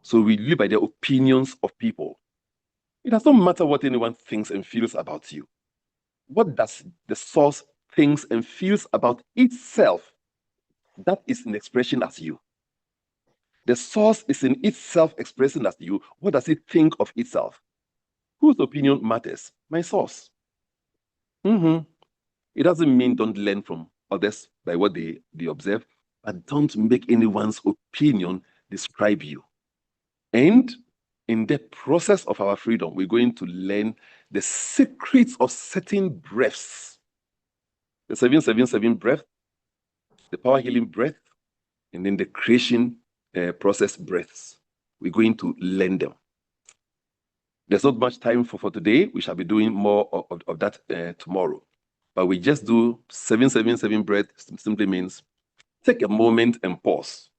So we live by the opinions of people. It does not matter what anyone thinks and feels about you. What does the source thinks and feels about itself? That is an expression as you. The source is in itself expressing as you. What does it think of itself? Whose opinion matters? My source. It doesn't mean don't learn from others by what they observe, but don't make anyone's opinion describe you. And in the process of our freedom, we're going to learn the secrets of certain breaths. The 777 breath, the power healing breath, and then the creation process breaths. We're going to learn them. There's not much time for today. We shall be doing more of that tomorrow. But we just do 777 breath. Simply means take a moment and pause.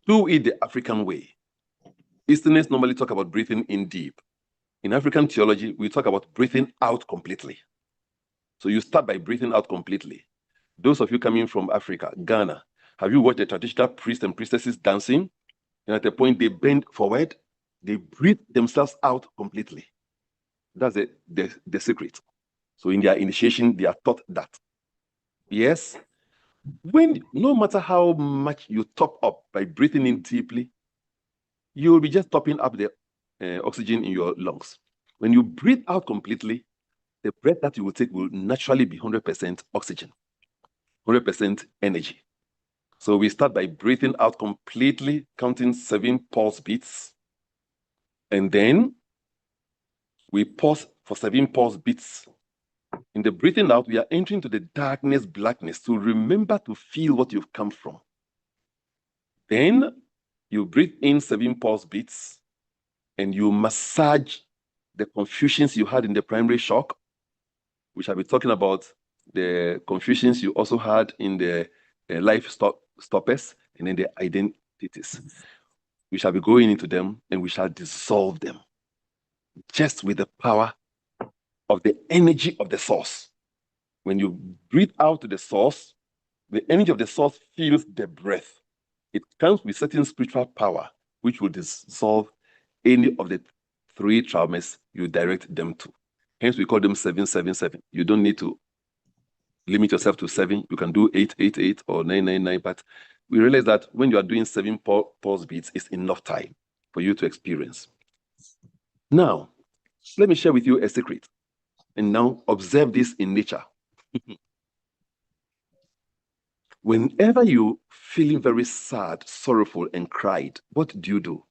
Do it the African way. Easterners normally talk about breathing in deep. In African theology, we talk about breathing out completely. So you start by breathing out completely. Those of you coming from Africa, Ghana, have you watched the traditional priests and priestesses dancing? And at a point, they bend forward, they breathe themselves out completely. That's the secret. So in their initiation, they are taught that. Yes, no matter how much you top up by breathing in deeply, you will be just topping up the oxygen in your lungs. When you breathe out completely, the breath that you will take will naturally be 100% oxygen, 100% energy. So we start by breathing out completely, counting 7 pulse beats. And then we pause for 7 pulse beats. In the breathing out, we are entering to the darkness, blackness. So remember to feel what you've come from. Then you breathe in 7 pulse beats and you massage the confusions you had in the primary shock. We shall be talking about the confusions you also had in the life stoppers and then the identities. We shall be going into them and we shall dissolve them just with the power of the energy of the source. When you breathe out to the source, the energy of the source fills the breath. It comes with certain spiritual power, which will dissolve any of the 3 traumas you direct them to. Hence, we call them 777. You don't need to limit yourself to 7. You can do 888 or 999. But we realize that when you are doing 7 pulse beats, it's enough time for you to experience. Now, let me share with you a secret. And now observe this in nature. Whenever you're feeling very sad, sorrowful, and cried, what do?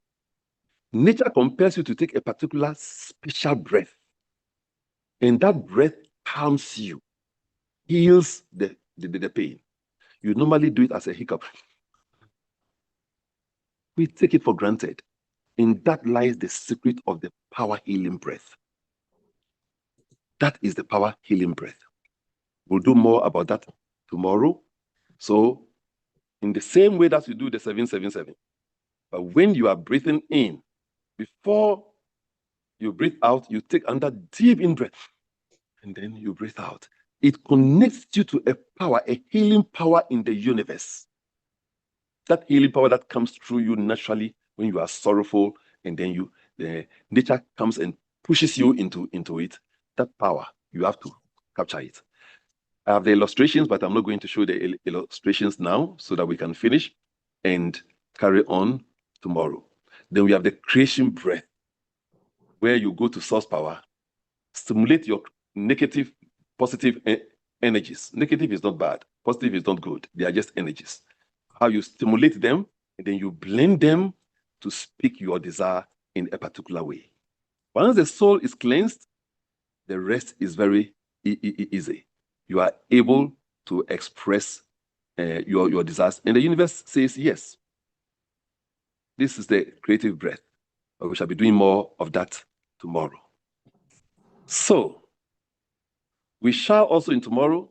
Nature compels you to take a particular special breath. And that breath calms you, heals the pain. You normally do it as a hiccup. We take it for granted. In that lies the secret of the power healing breath. That is the power healing breath. We'll do more about that tomorrow. So, in the same way that you do the 777, but when you are breathing in, before you breathe out, you take another deep in breath, and then you breathe out. It connects you to a power, a healing power in the universe. That healing power that comes through you naturally when you are sorrowful, and then the nature comes and pushes you into it. That power, you have to capture it. I have the illustrations, but I'm not going to show the illustrations now so that we can finish and carry on tomorrow. Then we have the creation breath, where you go to source power, stimulate your negative, positive energies. Negative is not bad. Positive is not good. They are just energies. How you stimulate them, and then you blend them to speak your desire in a particular way. Once the soul is cleansed, the rest is very easy. You are able to express your desires, and the universe says yes. This is the creative breath. We shall be doing more of that tomorrow. So, we shall also in tomorrow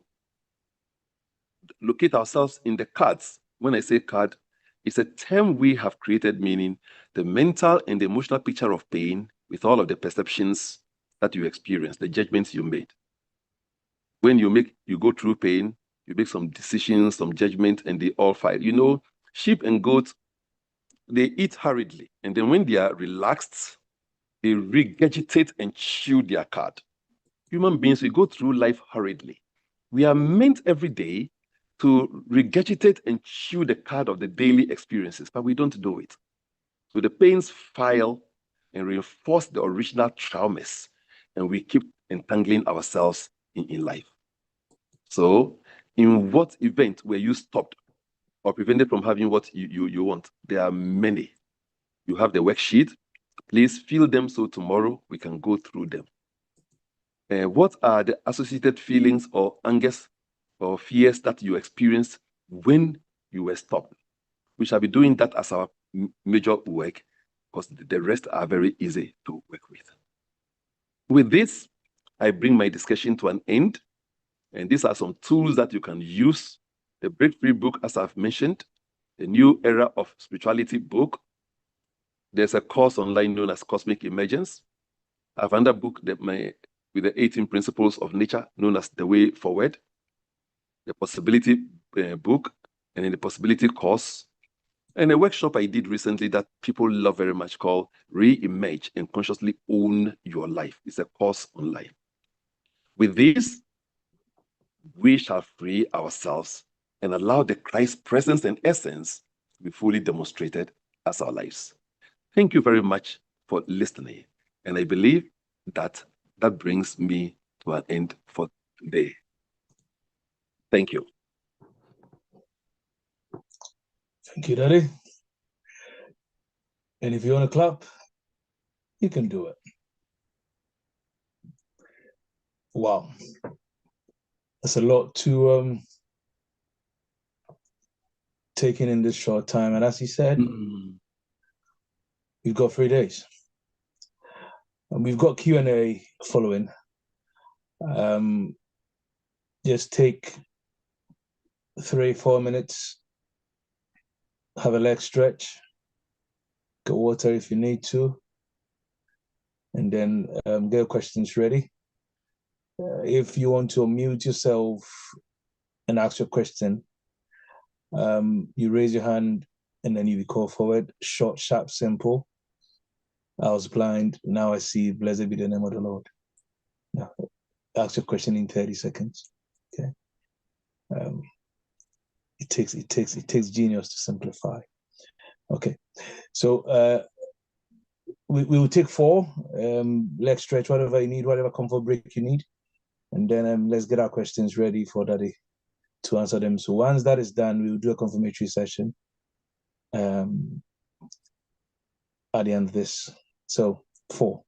locate ourselves in the cards. When I say card, it's a term we have created, meaning the mental and the emotional picture of pain with all of the perceptions that you experienced, the judgments you made. When you go through pain, you make some decisions, some judgment, and they all file. You know, sheep and goats, they eat hurriedly. And then when they are relaxed, they regurgitate and chew their cud. Human beings, we go through life hurriedly. We are meant every day to regurgitate and chew the cud of the daily experiences, but we don't do it. So the pains file and reinforce the original traumas, and we keep entangling ourselves in life. So in what event were you stopped or prevented from having what you want? There are many. You have the worksheet. Please fill them so tomorrow we can go through them. What are the associated feelings or angers or fears that you experienced when you were stopped? We shall be doing that as our major work, because the rest are very easy to work with. With this, I bring my discussion to an end. And these are some tools that you can use. The Break Free book, as I've mentioned, the New Era of Spirituality book. There's a course online known as Cosmic Emergence. I have another book with the 18 Principles of Nature known as The Way Forward. The Possibility book, and in the Possibility course. And a workshop I did recently that people love very much called Re-Emerge and Consciously Own Your Life. It's a course online. With this, we shall free ourselves and allow the Christ presence and essence to be fully demonstrated as our lives. Thank you very much for listening. And I believe that brings me to an end for today. Thank you. Thank you, Daddy. And if you want to clap, you can do it. Wow. That's a lot to take in this short time. And as he said, we've got 3 days. And we've got Q&A following. Just take 3-4 minutes, have a leg stretch, get water if you need to, and then get questions ready. If you want to unmute yourself and ask your question, you raise your hand and then you call forward. Short, sharp, simple. I was blind, now I see. Blessed be the name of the Lord. Now, ask your question in 30 seconds. Okay. It takes genius to simplify. Okay. So we will take 4. Leg stretch, whatever you need, whatever comfort break you need. And then let's get our questions ready for Daddy to answer them. So once that is done, we will do a confirmatory session at the end of this. So 4.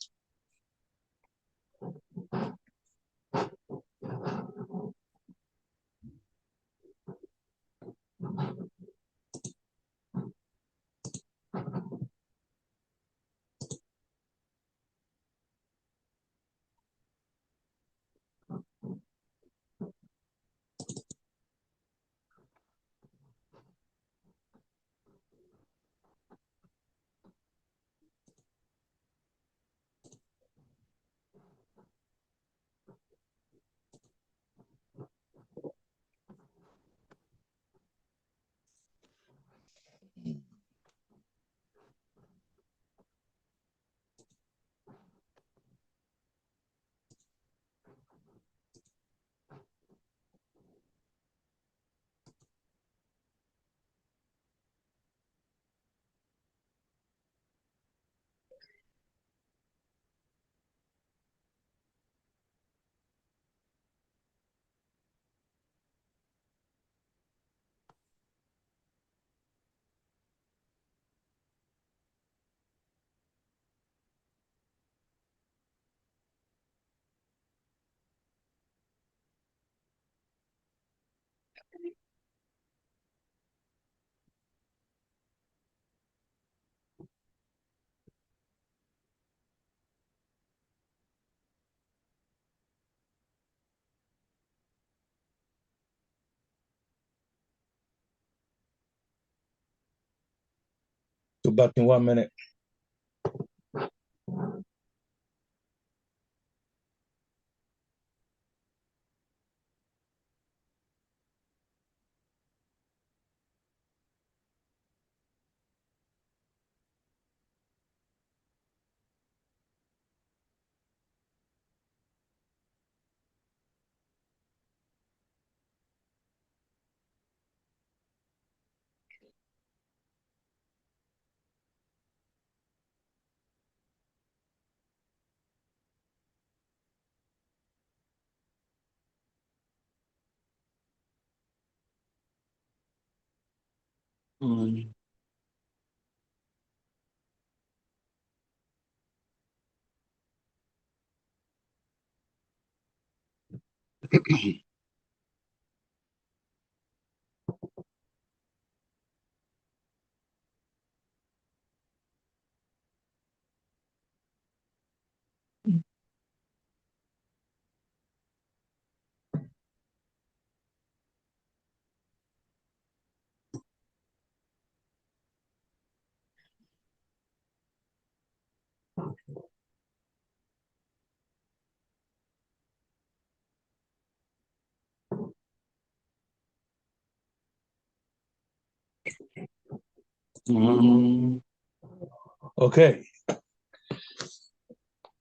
So back in 1 minute. Mm. Mm. Okay,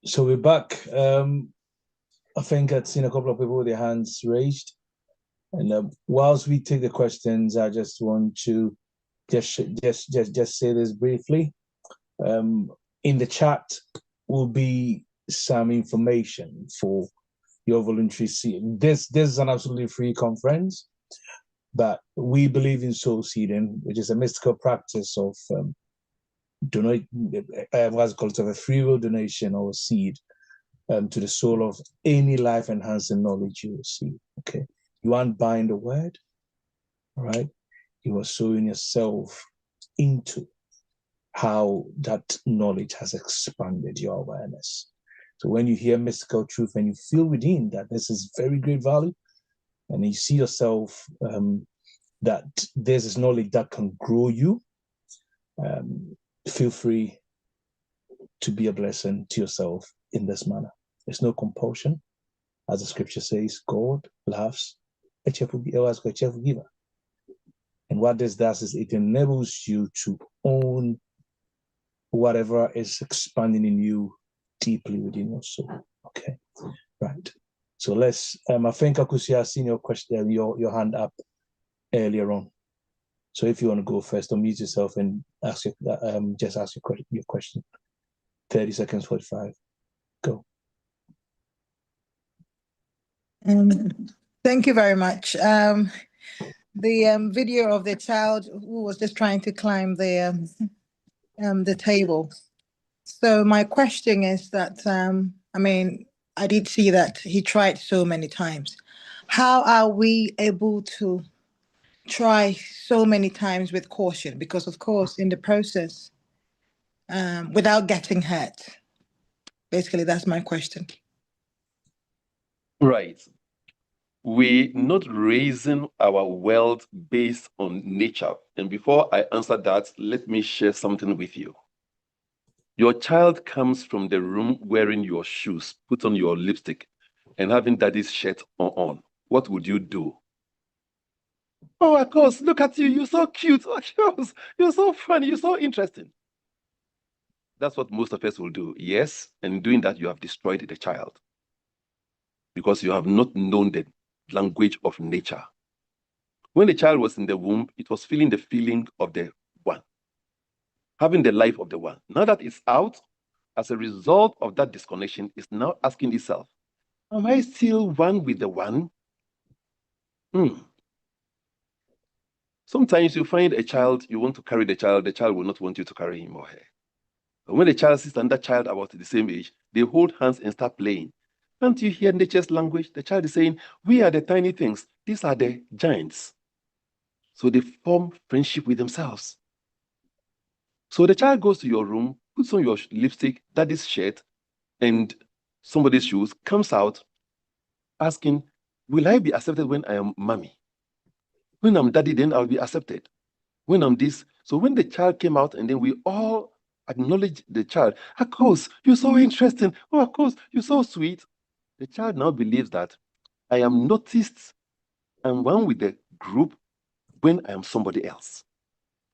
so we're back. I think I've seen a couple of people with their hands raised. And whilst we take the questions, I just want to just say this briefly. In the chat will be some information for your voluntary seed. This is an absolutely free conference, but we believe in soul seeding, which is a mystical practice of donate what's called a free will donation or seed to the soul of any life enhancing knowledge you receive. Okay, you aren't buying the word, all right? You are sowing yourself into how that knowledge has expanded your awareness. So when you hear mystical truth and you feel within that this is very great value, and you see yourself that there's this knowledge that can grow you, feel free to be a blessing to yourself in this manner. There's no compulsion. As the scripture says, God loves a cheerful giver. And what this does is it enables you to own whatever is expanding in you deeply within your soul. Okay, right. So let's, I think Akusi has seen your question, your hand up earlier on. So if you want to go first, unmute yourself and ask your, just ask your question. 30 seconds, 45. Go. Thank you very much. The video of the child who was just trying to climb the table. So my question is that, I mean, I did see that he tried so many times. How are we able to try so many times with caution? Because of course, in the process, without getting hurt. Basically, that's my question. Right. We're not raising our world based on nature. And before I answer that, let me share something with you. Your child comes from the room wearing your shoes, put on your lipstick, and having daddy's shirt on. What would you do? Oh, of course, look at you. You're so cute. Oh, course. You're so funny. You're so interesting. That's what most of us will do. Yes, and in doing that, you have destroyed the child because you have not known the language of nature. When the child was in the womb, it was feeling the feeling of the one, having the life of the one. Now that it's out, as a result of that disconnection, it's now asking itself, am I still one with the one? Sometimes you find a child, you want to carry the child will not want you to carry him or her. But when the child sees another child about the same age, they hold hands and start playing. Can't you hear nature's language? The child is saying, we are the tiny things, these are the giants. So they form friendship with themselves. So the child goes to your room, puts on your lipstick, daddy's shirt, and somebody's shoes, comes out asking, will I be accepted when I am mommy? When I'm daddy, then I'll be accepted. When I'm this. So when the child came out and then we all acknowledge the child, of course, you're so interesting. Oh, of course, you're so sweet. The child now believes that I am noticed and one with the group when I am somebody else.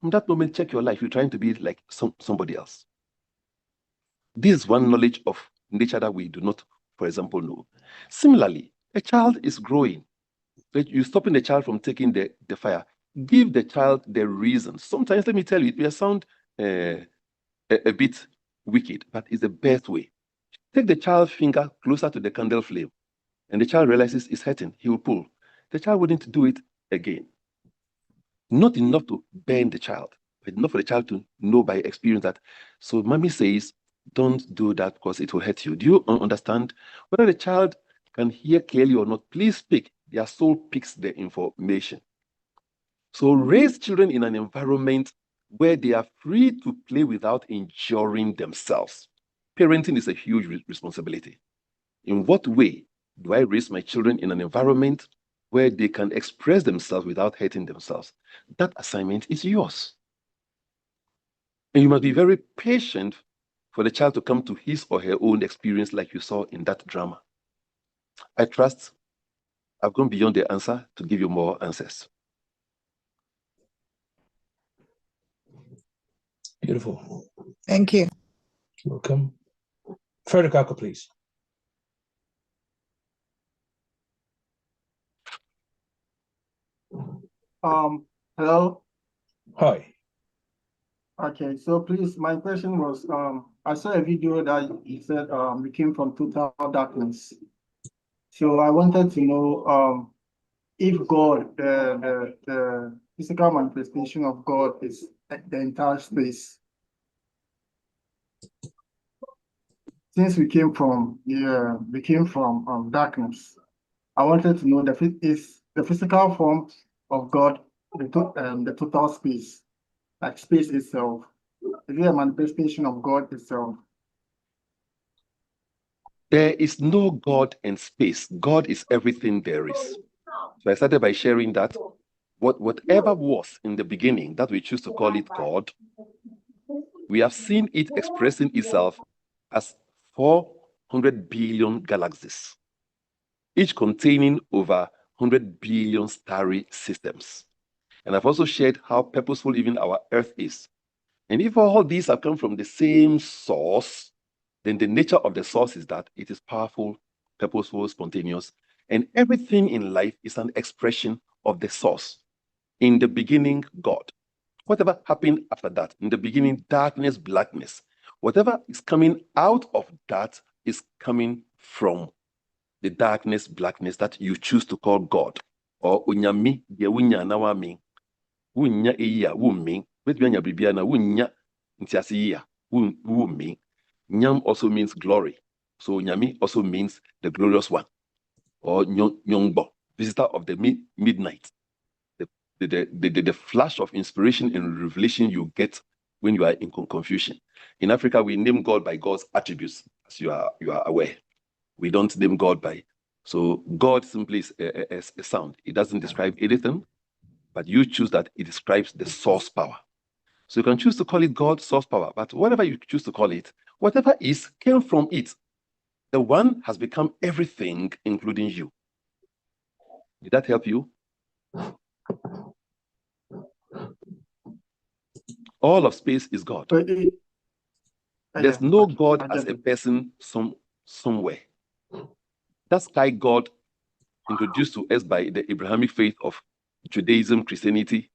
From that moment, check your life. You're trying to be like somebody else. This is one knowledge of nature that we do not, for example, know. Similarly, a child is growing. You're stopping the child from taking the fire. Give the child the reason. Sometimes, let me tell you, it may sound a bit wicked, but it's the best way. Take the child's finger closer to the candle flame, and the child realizes it's hurting. He will pull. The child wouldn't do it again. Not enough to burn the child, but enough for the child to know by experience that. So mommy says, don't do that because it will hurt you. Do you understand? Whether the child can hear clearly or not, please speak. Their soul picks the information. So raise children in an environment where they are free to play without injuring themselves. Parenting is a huge responsibility. In what way do I raise my children in an environment where they can express themselves without hurting themselves? That assignment is yours. And you must be very patient for the child to come to his or her own experience like you saw in that drama. I trust I've gone beyond the answer to give you more answers. Beautiful. Thank you. Welcome. Further, Kako, please. Hello. Hi. Okay, so please, my question was, I saw a video that you said we came from total darkness. So I wanted to know if God, the physical manifestation of God is the entire space. Since we came from darkness, I wanted to know is the physical form of God the total space, like space itself. Is it a manifestation of God itself? There is no God in space. God is everything there is. So I started by sharing that whatever was in the beginning, that we choose to call it God, we have seen it expressing itself as 400 billion galaxies, each containing over 100 billion starry systems. And I've also shared how purposeful even our Earth is. And if all these have come from the same source, then the nature of the source is that it is powerful, purposeful, spontaneous, and everything in life is an expression of the source. In the beginning, God. Whatever happened after that, in the beginning, darkness, blackness, whatever is coming out of that is coming from the darkness, blackness that you choose to call God. Or unyami, unya na wami, unya iya, wumi, wetuanya bibiana, unya ntiasiya, wumi. Nyam also means glory. So Nyami also means the glorious one, or Nyongbo, visitor of the midnight. The flash of inspiration and revelation you get when you are in confusion. In Africa, we name God by God's attributes, as you are aware. We don't name God by. So God simply is a sound. It doesn't describe anything, but you choose that it describes the source power. So you can choose to call it God, source power, but whatever you choose to call it, whatever is came from it. The one has become everything, including you. Did that help you? All of space is God. There's no God as a person somewhere. That sky God introduced to us by the Abrahamic faith of Judaism, Christianity,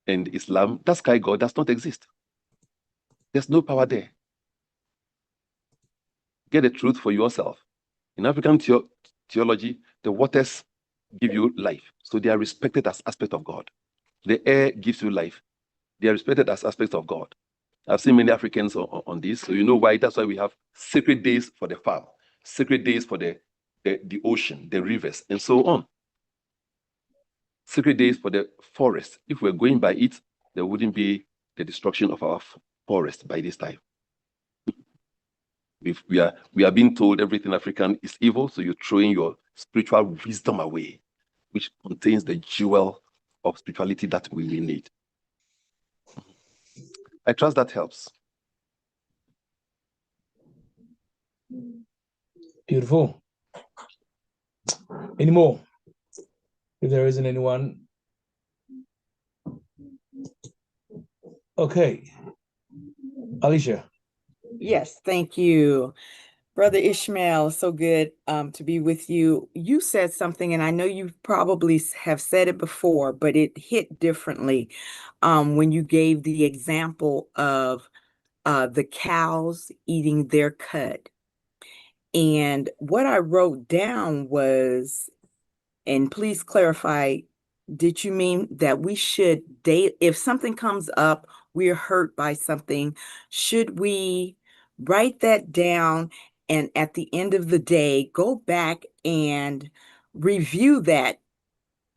and Islam, that sky God does not exist. There's no power there. Get the truth for yourself. In African theology, the waters give you life. So they are respected as aspect of God. The air gives you life. They are respected as aspects of God. I've seen many Africans on this, so you know why. That's why we have sacred days for the farm, sacred days for the ocean, the rivers, and so on. Sacred days for the forest. If we're going by it, there wouldn't be the destruction of our forest by this time. If we are being told everything African is evil, so you're throwing your spiritual wisdom away, which contains the jewel of spirituality that we will need. I trust that helps. Beautiful. Any more? If there isn't anyone. Okay. Alicia. Yes, thank you. Brother Ishmael, so good to be with you. You said something, and I know you probably have said it before, but it hit differently when you gave the example of the cows eating their cud. And what I wrote down was, and please clarify did you mean that we should if something comes up, we're hurt by something, should we write that down and at the end of the day go back and review that,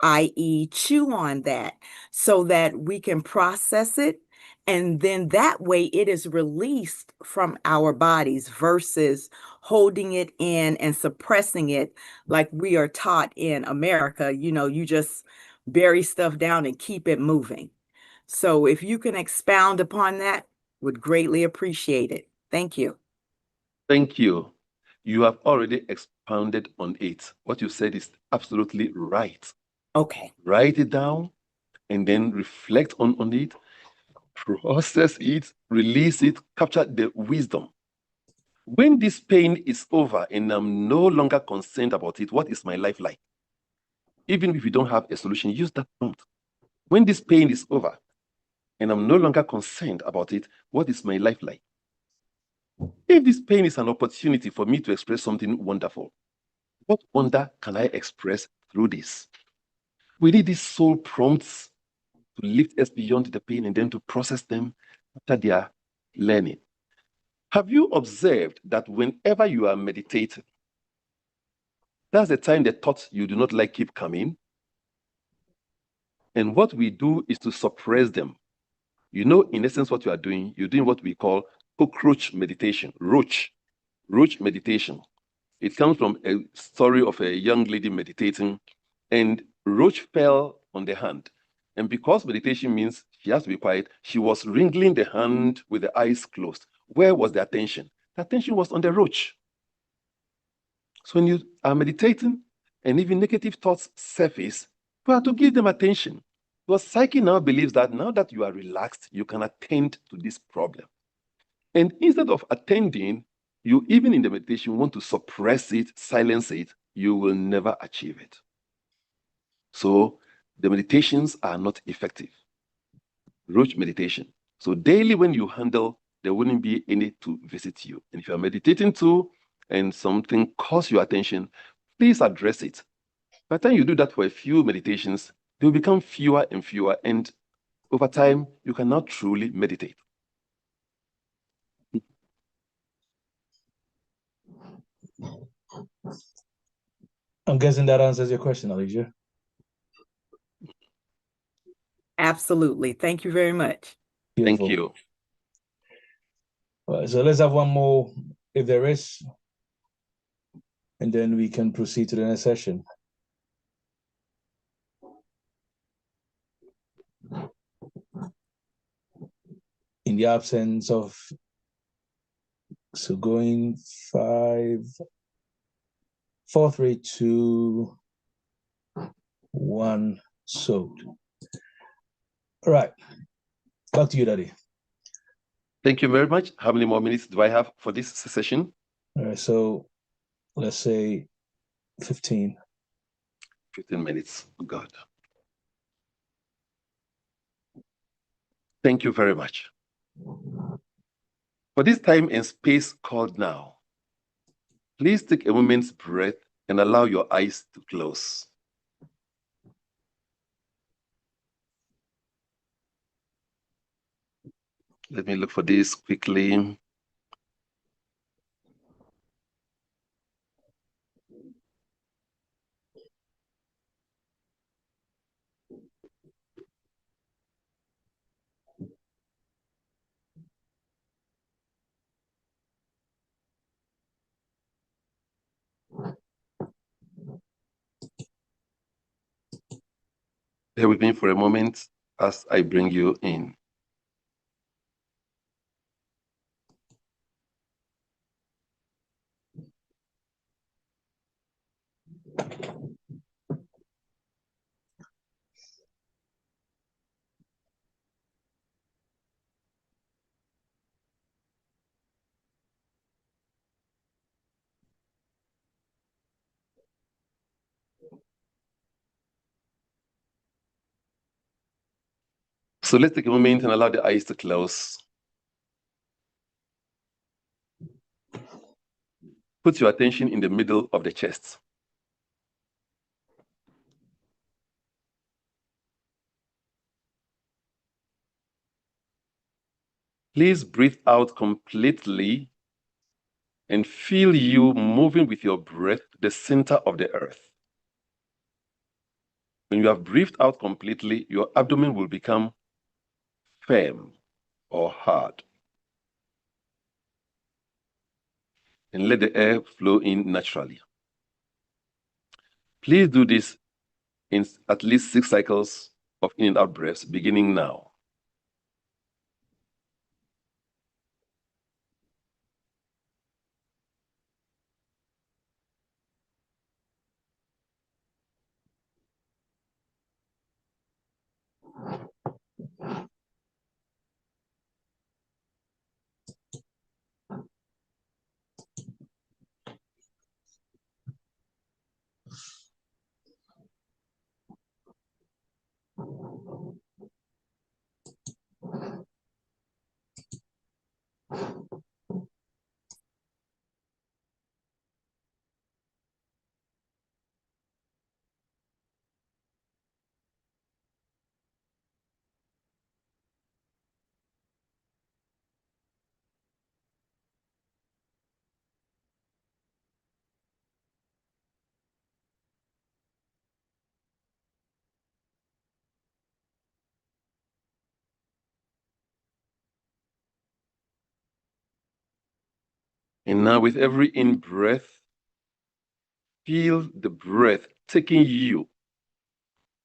i.e., chew on that so that we can process it? And then that way it is released from our bodies versus holding it in and suppressing it like we are taught in America. You just bury stuff down and keep it moving. So if you can expound upon that, would greatly appreciate it. Thank you. Thank you. You have already expounded on it. What you said is absolutely right. Okay. Write it down and then reflect on it, process it, release it, capture the wisdom. When this pain is over and I'm no longer concerned about it, what is my life like? Even if you don't have a solution, use that prompt. When this pain is over and I'm no longer concerned about it, what is my life like? If this pain is an opportunity for me to express something wonderful, what wonder can I express through this? We need these soul prompts to lift us beyond the pain and then to process them after their learning. Have you observed that whenever you are meditating, that's the time the thoughts you do not like keep coming? And what we do is to suppress them. In essence, what you are doing, you're doing what we call cockroach meditation, roach meditation. It comes from a story of a young lady meditating, and roach fell on the hand. And because meditation means she has to be quiet, she was wringing the hand with the eyes closed. Where was the attention? The attention was on the roach. So when you are meditating and even negative thoughts surface, you have to give them attention. Because psyche now believes that now that you are relaxed, you can attend to this problem. And instead of attending, you even in the meditation want to suppress it, silence it, you will never achieve it. So the meditations are not effective. Roach meditation. So daily when you handle, there wouldn't be any to visit you. And if you're meditating too, and something calls your attention, please address it. By the time you do that for a few meditations, they will become fewer and fewer. And over time, you cannot truly meditate. I'm guessing that answers your question, Alicia. Absolutely. Thank you very much. Beautiful. Thank you. So let's have one more, if there is, and then we can proceed to the next session. In the absence of, so going 5, 4, 3, 2, 1, sold. All right, back to you, Daddy. Thank you very much. How many more minutes do I have for this session? All right, so let's say 15. 15 minutes. God. Thank you very much. For this time and space called now, please take a moment's breath and allow your eyes to close. Let me look for this quickly. Bear with me for a moment as I bring you in. So let's take a moment and allow the eyes to close. Put your attention in the middle of the chest. Please breathe out completely and feel you moving with your breath to the center of the earth. When you have breathed out completely, your abdomen will become firm or hard. And let the air flow in naturally. Please do this in at least 6 cycles of in and out breaths, beginning now. And now with every in-breath, feel the breath taking you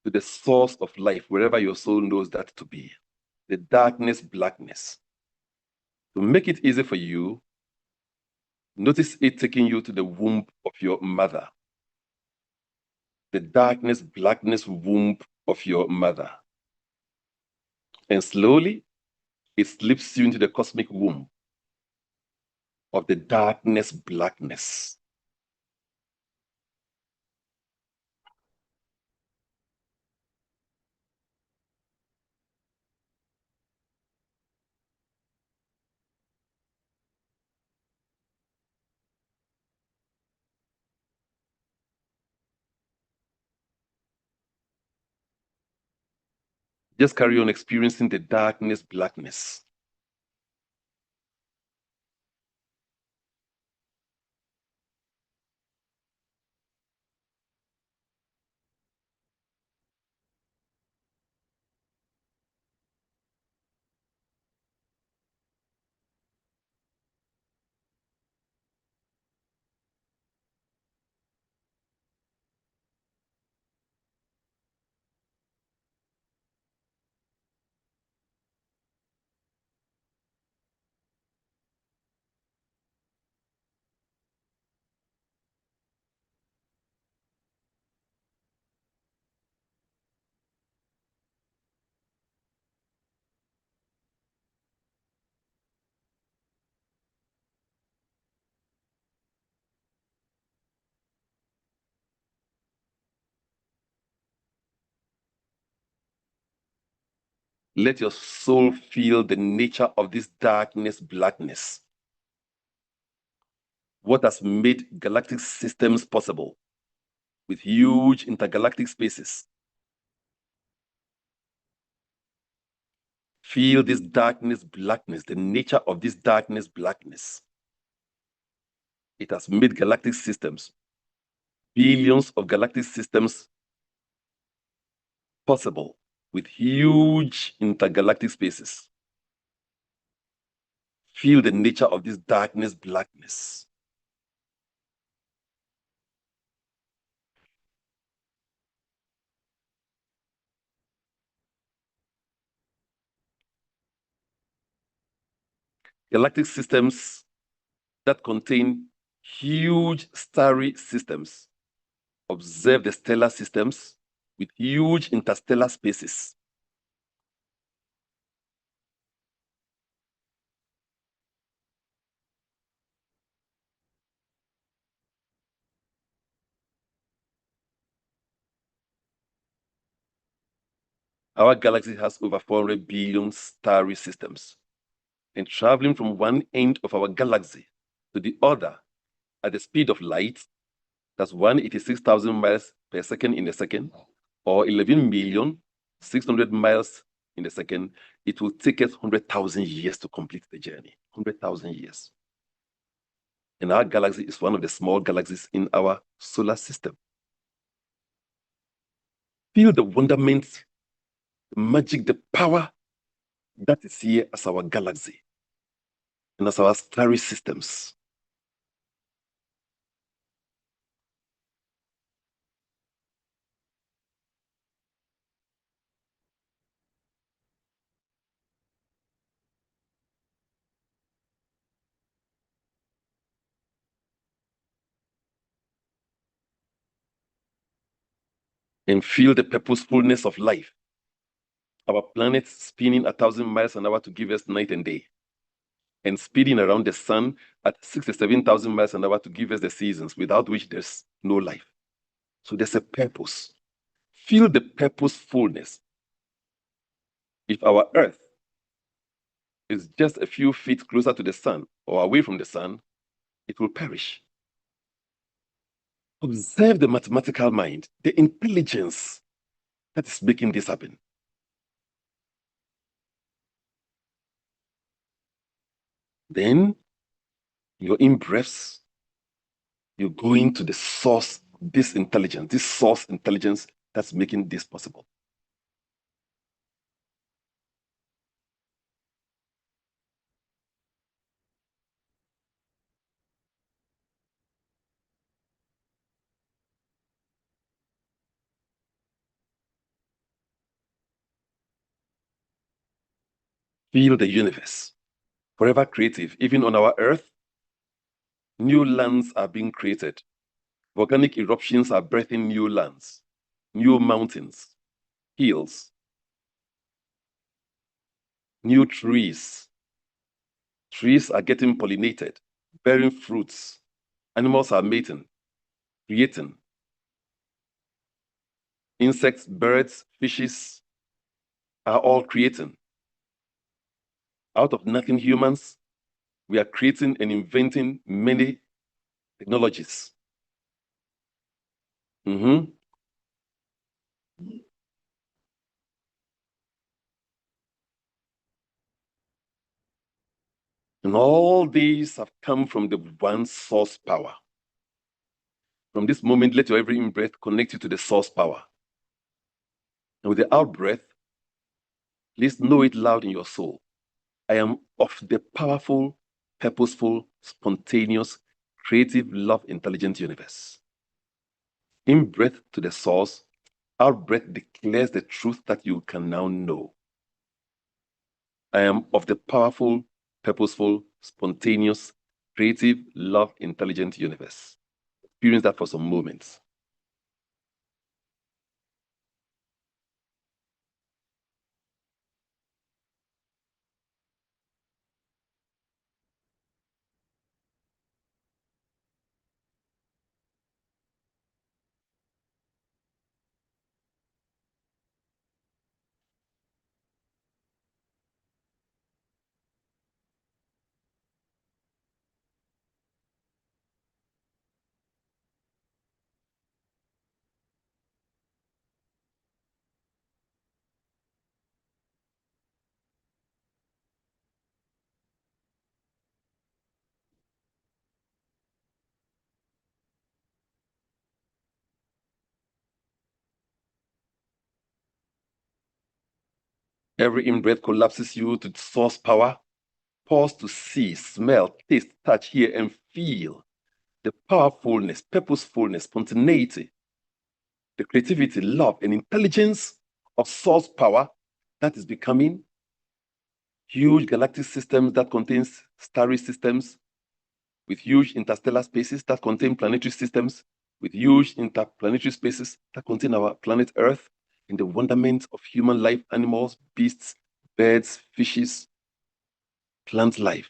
to the source of life, wherever your soul knows that to be, the darkness, blackness. To make it easy for you, notice it taking you to the womb of your mother, the darkness, blackness womb of your mother. And slowly, it slips you into the cosmic womb of the darkness, blackness. Just carry on experiencing the darkness, blackness. Let your soul feel the nature of this darkness, blackness. What has made galactic systems possible with huge intergalactic spaces. Feel this darkness, blackness, the nature of this darkness, blackness. It has made galactic systems, billions of galactic systems possible with huge intergalactic spaces. Feel the nature of this darkness, blackness. Galactic systems that contain huge starry systems. Observe the stellar systems with huge interstellar spaces. Our galaxy has over 400 billion starry systems. And traveling from one end of our galaxy to the other at the speed of light, that's 186,000 miles per second in a second, or 11,600,000 miles in a second, it will take us 100,000 years to complete the journey. 100,000 years. And our galaxy is one of the small galaxies in our solar system. Feel the wonderment, the magic, the power that is here as our galaxy and as our starry systems. And feel the purposefulness of life. Our planet spinning 1,000 miles an hour to give us night and day, and speeding around the sun at 67,000 miles an hour to give us the seasons, without which there's no life. So there's a purpose. Feel the purposefulness. If our Earth is just a few feet closer to the sun or away from the sun, it will perish. Observe the mathematical mind, the intelligence that is making this happen. Then, your in-breaths, you go into the source, this source intelligence that's making this possible. Feel the universe, forever creative. Even on our Earth, new lands are being created. Volcanic eruptions are birthing new lands, new mountains, hills, new trees. Trees are getting pollinated, bearing fruits. Animals are mating, creating. Insects, birds, fishes are all creating. Out of nothing, humans, we are creating and inventing many technologies. And all these have come from the one source power. From this moment, let your every in-breath connect you to the source power. And with the out-breath, please know it loud in your soul. I am of the powerful, purposeful, spontaneous, creative, love, intelligent universe. In-breath to the source, out-breath declares the truth that you can now know. I am of the powerful, purposeful, spontaneous, creative, love, intelligent universe. Experience that for some moments. Every in-breath collapses you to source power. Pause to see, smell, taste, touch, hear, and feel the powerfulness, purposefulness, spontaneity, the creativity, love, and intelligence of source power that is becoming huge galactic systems that contains starry systems with huge interstellar spaces that contain planetary systems with huge interplanetary spaces that contain our planet Earth and the wonderment of human life, animals, beasts, birds, fishes, plant life.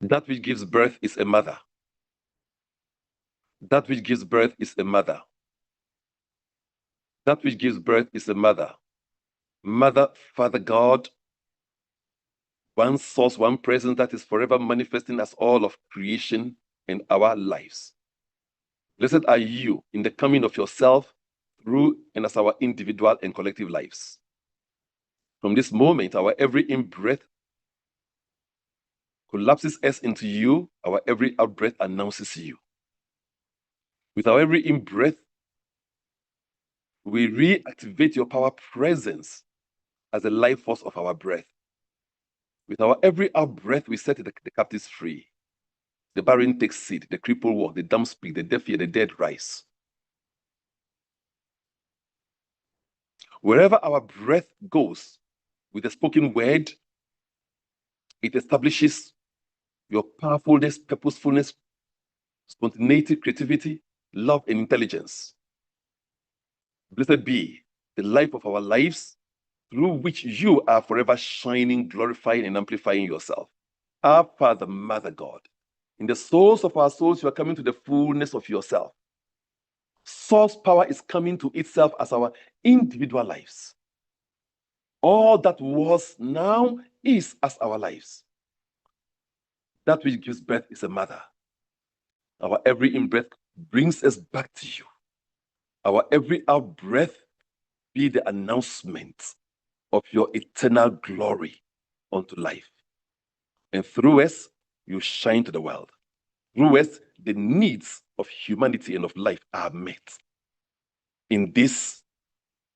That which gives birth is a mother. That which gives birth is a mother. That which gives birth is a mother. Mother, Father God, one source, one presence that is forever manifesting as all of creation in our lives. Blessed are you in the coming of yourself through and as our individual and collective lives. From this moment, our every in-breath collapses us into you, our every out-breath announces you. With our every in-breath, we reactivate your power presence as the life force of our breath. With our every out-breath, we set the captives free. The barren takes seed, the cripple walk, the dumb speak, the deaf hear, the dead rise. Wherever our breath goes, with the spoken word, it establishes your powerfulness, purposefulness, spontaneity, creativity, love, and intelligence. Blessed be the life of our lives, through which you are forever shining, glorifying, and amplifying yourself. Our Father, Mother God, in the souls of our souls, you are coming to the fullness of yourself. Source power is coming to itself as our individual lives. All that was now is as our lives. That which gives birth is a mother. Our every in-breath brings us back to you. Our every out-breath be the announcement of your eternal glory unto life. And through us, you shine to the world. Through us, the needs of humanity and of life are met. In this,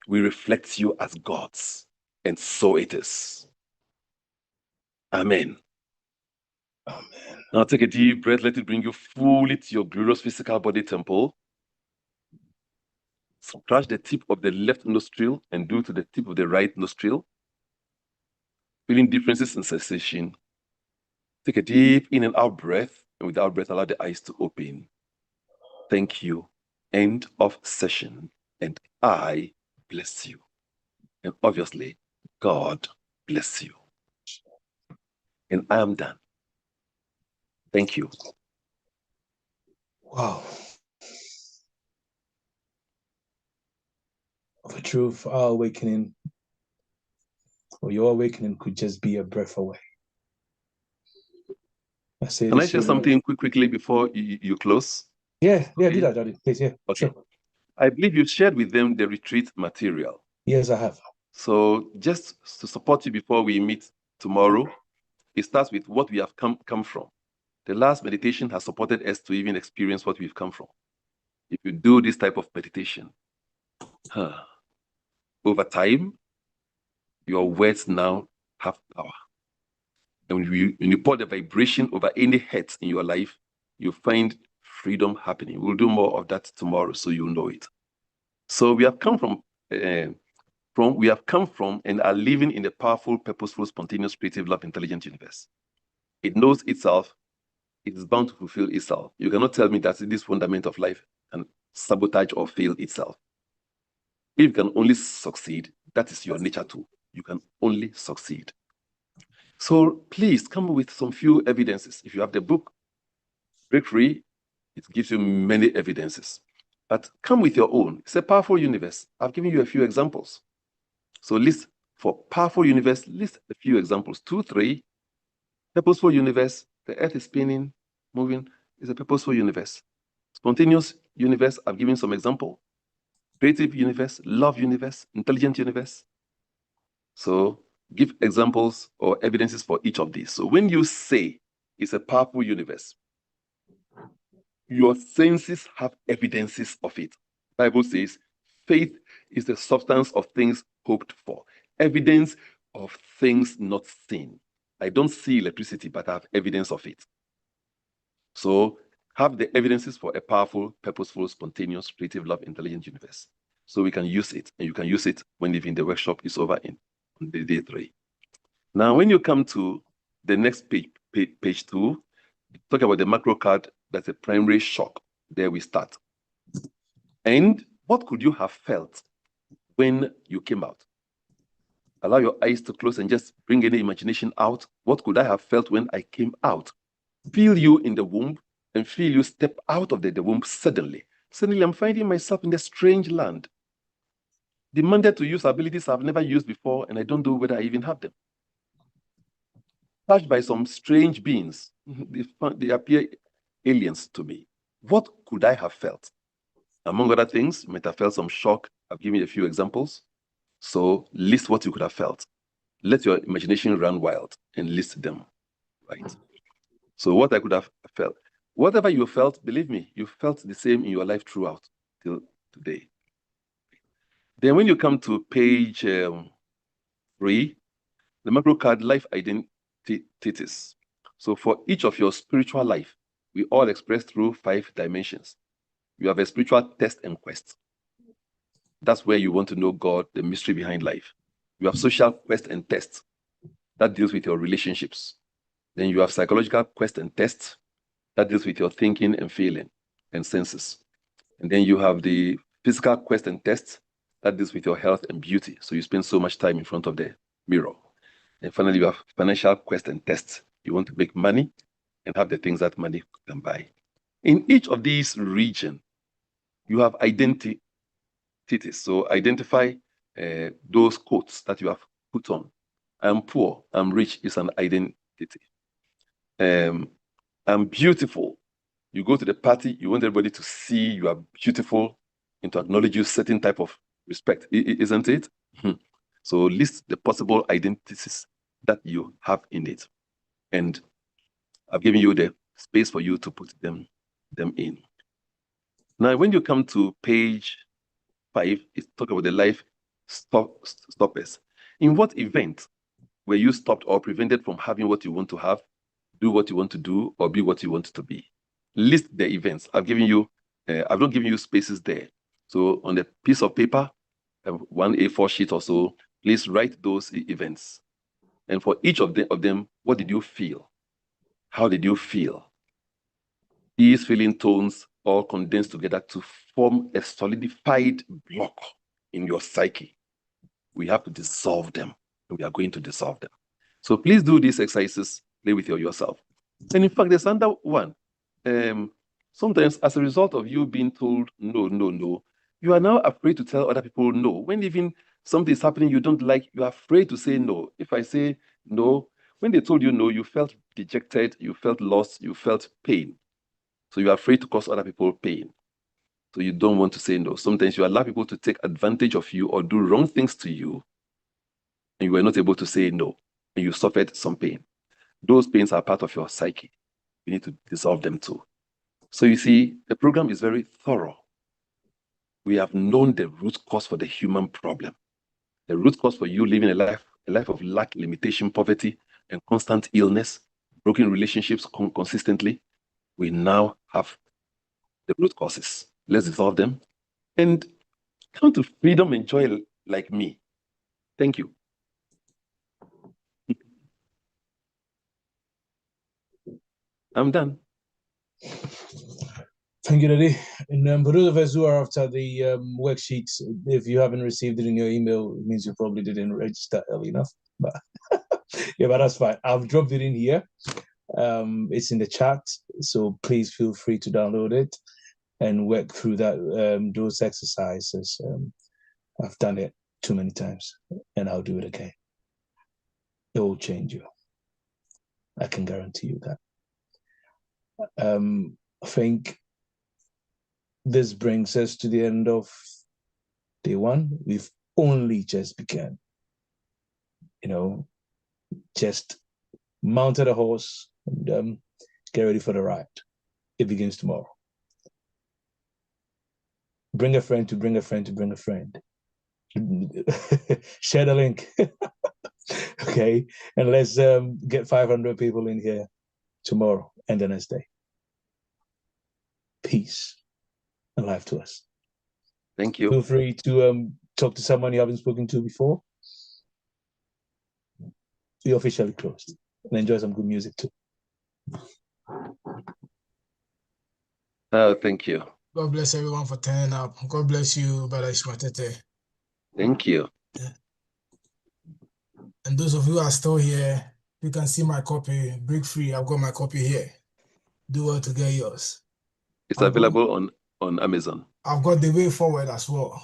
we reflect you as gods, and so it is. Amen. Amen. Now take a deep breath. Let it bring you fully to your glorious physical body temple. Scratch the tip of the left nostril and do to the tip of the right nostril. Feeling differences in sensation. Take a deep in and out breath, and with out breath, allow the eyes to open. Thank you. End of session. And I bless you. And obviously, God bless you. And I am done. Thank you. Wow. Of a truth, our awakening, or your awakening, could just be a breath away. Can I share something quickly before you close? Yeah, do that, Daddy. Please, yeah. Okay. Sure. I believe you shared with them the retreat material. Yes, I have. So just to support you before we meet tomorrow, it starts with what we have come from. The last meditation has supported us to even experience what we've come from. If you do this type of meditation, over time, your words now have power. And when you pour the vibration over any hurt in your life, you find freedom happening. We'll do more of that tomorrow, so you'll know it. So we have come from and are living in a powerful, purposeful, spontaneous, creative, love, intelligent universe. It knows itself. It is bound to fulfill itself. You cannot tell me that this fundament of life can sabotage or fail itself. If you can only succeed, that is your nature too. You can only succeed. So please come with some few evidences. If you have the book, Break Free, it gives you many evidences. But come with your own. It's a powerful universe. I've given you a few examples. So list for powerful universe, list a few examples. 2, 3. Purposeful universe, the earth is spinning, moving, is a purposeful universe. Spontaneous universe, I've given some example. Creative universe, love universe, intelligent universe. So give examples or evidences for each of these. So when you say it's a powerful universe, your senses have evidences of it. Bible says faith is the substance of things hoped for, evidence of things not seen. I don't see electricity, but I have evidence of it. So have the evidences for a powerful, purposeful, spontaneous, creative, love, intelligent universe. So we can use it, and you can use it when even the workshop is over on the day 3. Now, when you come to the next page 2, talk about the macro card. That's a primary shock. There we start. And what could you have felt when you came out? Allow your eyes to close and just bring any imagination out. What could I have felt when I came out? Feel you in the womb. and feel you step out of the womb suddenly. Suddenly, I'm finding myself in a strange land, demanded to use abilities I've never used before, and I don't know whether I even have them. Touched by some strange beings. They appear aliens to me. What could I have felt? Among other things, you might have felt some shock. I've given you a few examples. So list what you could have felt. Let your imagination run wild and list them. Right. So what I could have felt. Whatever you felt, believe me, you felt the same in your life throughout till today. Then when you come to page 3, the macro card, life identities. So for each of your spiritual life, we all express through 5 dimensions. You have a spiritual test and quest. That's where you want to know God, the mystery behind life. You have social quest and test. That deals with your relationships. Then you have psychological quest and test. That deals with your thinking and feeling and senses. And then you have the physical quest and test. That deals with your health and beauty. So you spend so much time in front of the mirror. And finally, you have financial quest and test. You want to make money and have the things that money can buy. In each of these regions, you have identities. So identify those quotes that you have put on. I'm poor, I'm rich is an identity. I'm beautiful. You go to the party, you want everybody to see you are beautiful and to acknowledge you certain type of respect, isn't it? So list the possible identities that you have in it. And I've given you the space for you to put them in. Now, when you come to page 5, it's talk about the life stoppers. In what event were you stopped or prevented from having what you want to have, do what you want to do, or be what you want to be? List the events. I've not given you spaces there. So on a piece of paper, 1 A4 sheet or so, please write those events. And for each of them, what did you feel? How did you feel? These feeling tones all condensed together to form a solidified block in your psyche. We have to dissolve them. We are going to dissolve them. So please do these exercises, play with yourself. And in fact, there's another one. Sometimes as a result of you being told no, no, no, you are now afraid to tell other people no. When even something is happening you don't like, you are afraid to say no. If I say no, when they told you no, you felt dejected, you felt lost, you felt pain. So you are afraid to cause other people pain. So you don't want to say no. Sometimes you allow people to take advantage of you or do wrong things to you, and you were not able to say no, and you suffered some pain. Those pains are part of your psyche. You need to dissolve them too. So you see, the program is very thorough. We have known the root cause for the human problem. The root cause for you living a life of lack, limitation, poverty, and constant illness, broken relationships consistently. We now have the root causes. Let's dissolve them and come to freedom and joy like me. Thank you. I'm done. Thank you, Daddy. And for those of us who are after the worksheets, if you haven't received it in your email, it means you probably didn't register early enough. But yeah, but that's fine. I've dropped it in here. It's in the chat, so please feel free to download it and work through that those exercises. I've done it too many times, and I'll do it again. It will change you. I can guarantee you that. I think this brings us to the end of day 1. We've only just begun. Just mounted a horse and get ready for the ride. It begins tomorrow. Bring a friend to bring a friend to bring a friend. Share the link. Okay, and let's get 500 people in here tomorrow and the next day. Peace and life to us. Thank you. Feel free to talk to someone you haven't spoken to before. We officially closed. And enjoy some good music too. Oh, thank you. God bless everyone for turning up. God bless you, Brother Ishmael. Thank you. Yeah. And those of you who are still here, you can see my copy, Break Free. I've got my copy here. Do well to get yours. It's available on Amazon. I've got The Way Forward as well.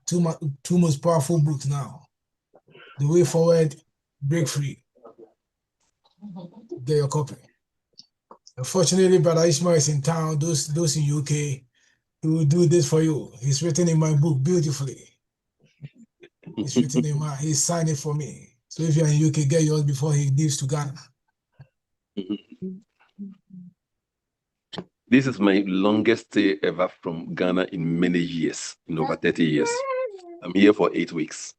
Two most powerful books now. The Way Forward, Break Free. Get your copy. Unfortunately, Brother Ishmael is in town. Those in UK, he will do this for you. He's written in my book beautifully. He's written in my, he signed it for me. So if you're in UK, get yours before he leaves to Ghana. This is my longest stay ever from Ghana in many years, in over 30 years. I'm here for 8 weeks.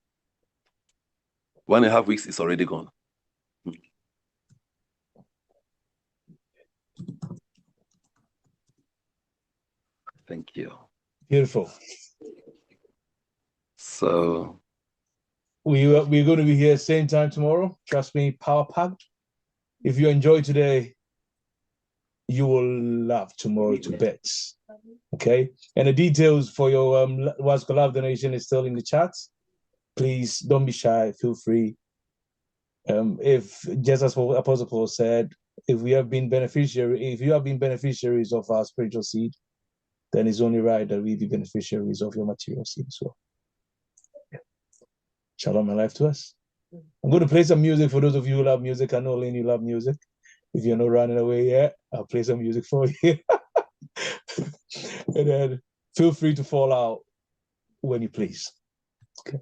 1.5 weeks is already gone. Thank you. Beautiful. So we're going to be here same time tomorrow. Trust me, power packed. If you enjoy today, you will love tomorrow to bits. Okay, and the details for your Wasco Love donation is still in the chat. Please don't be shy. Feel free. If just as Apostle Paul said, if you have been beneficiaries of our spiritual seed, then it's only right that we be beneficiaries of your material seed as well. Yeah. Shalom and life to us. I'm going to play some music for those of you who love music. I know, Lynn, you love music. If you're not running away yet, I'll play some music for you. And then feel free to fall out when you please. Okay.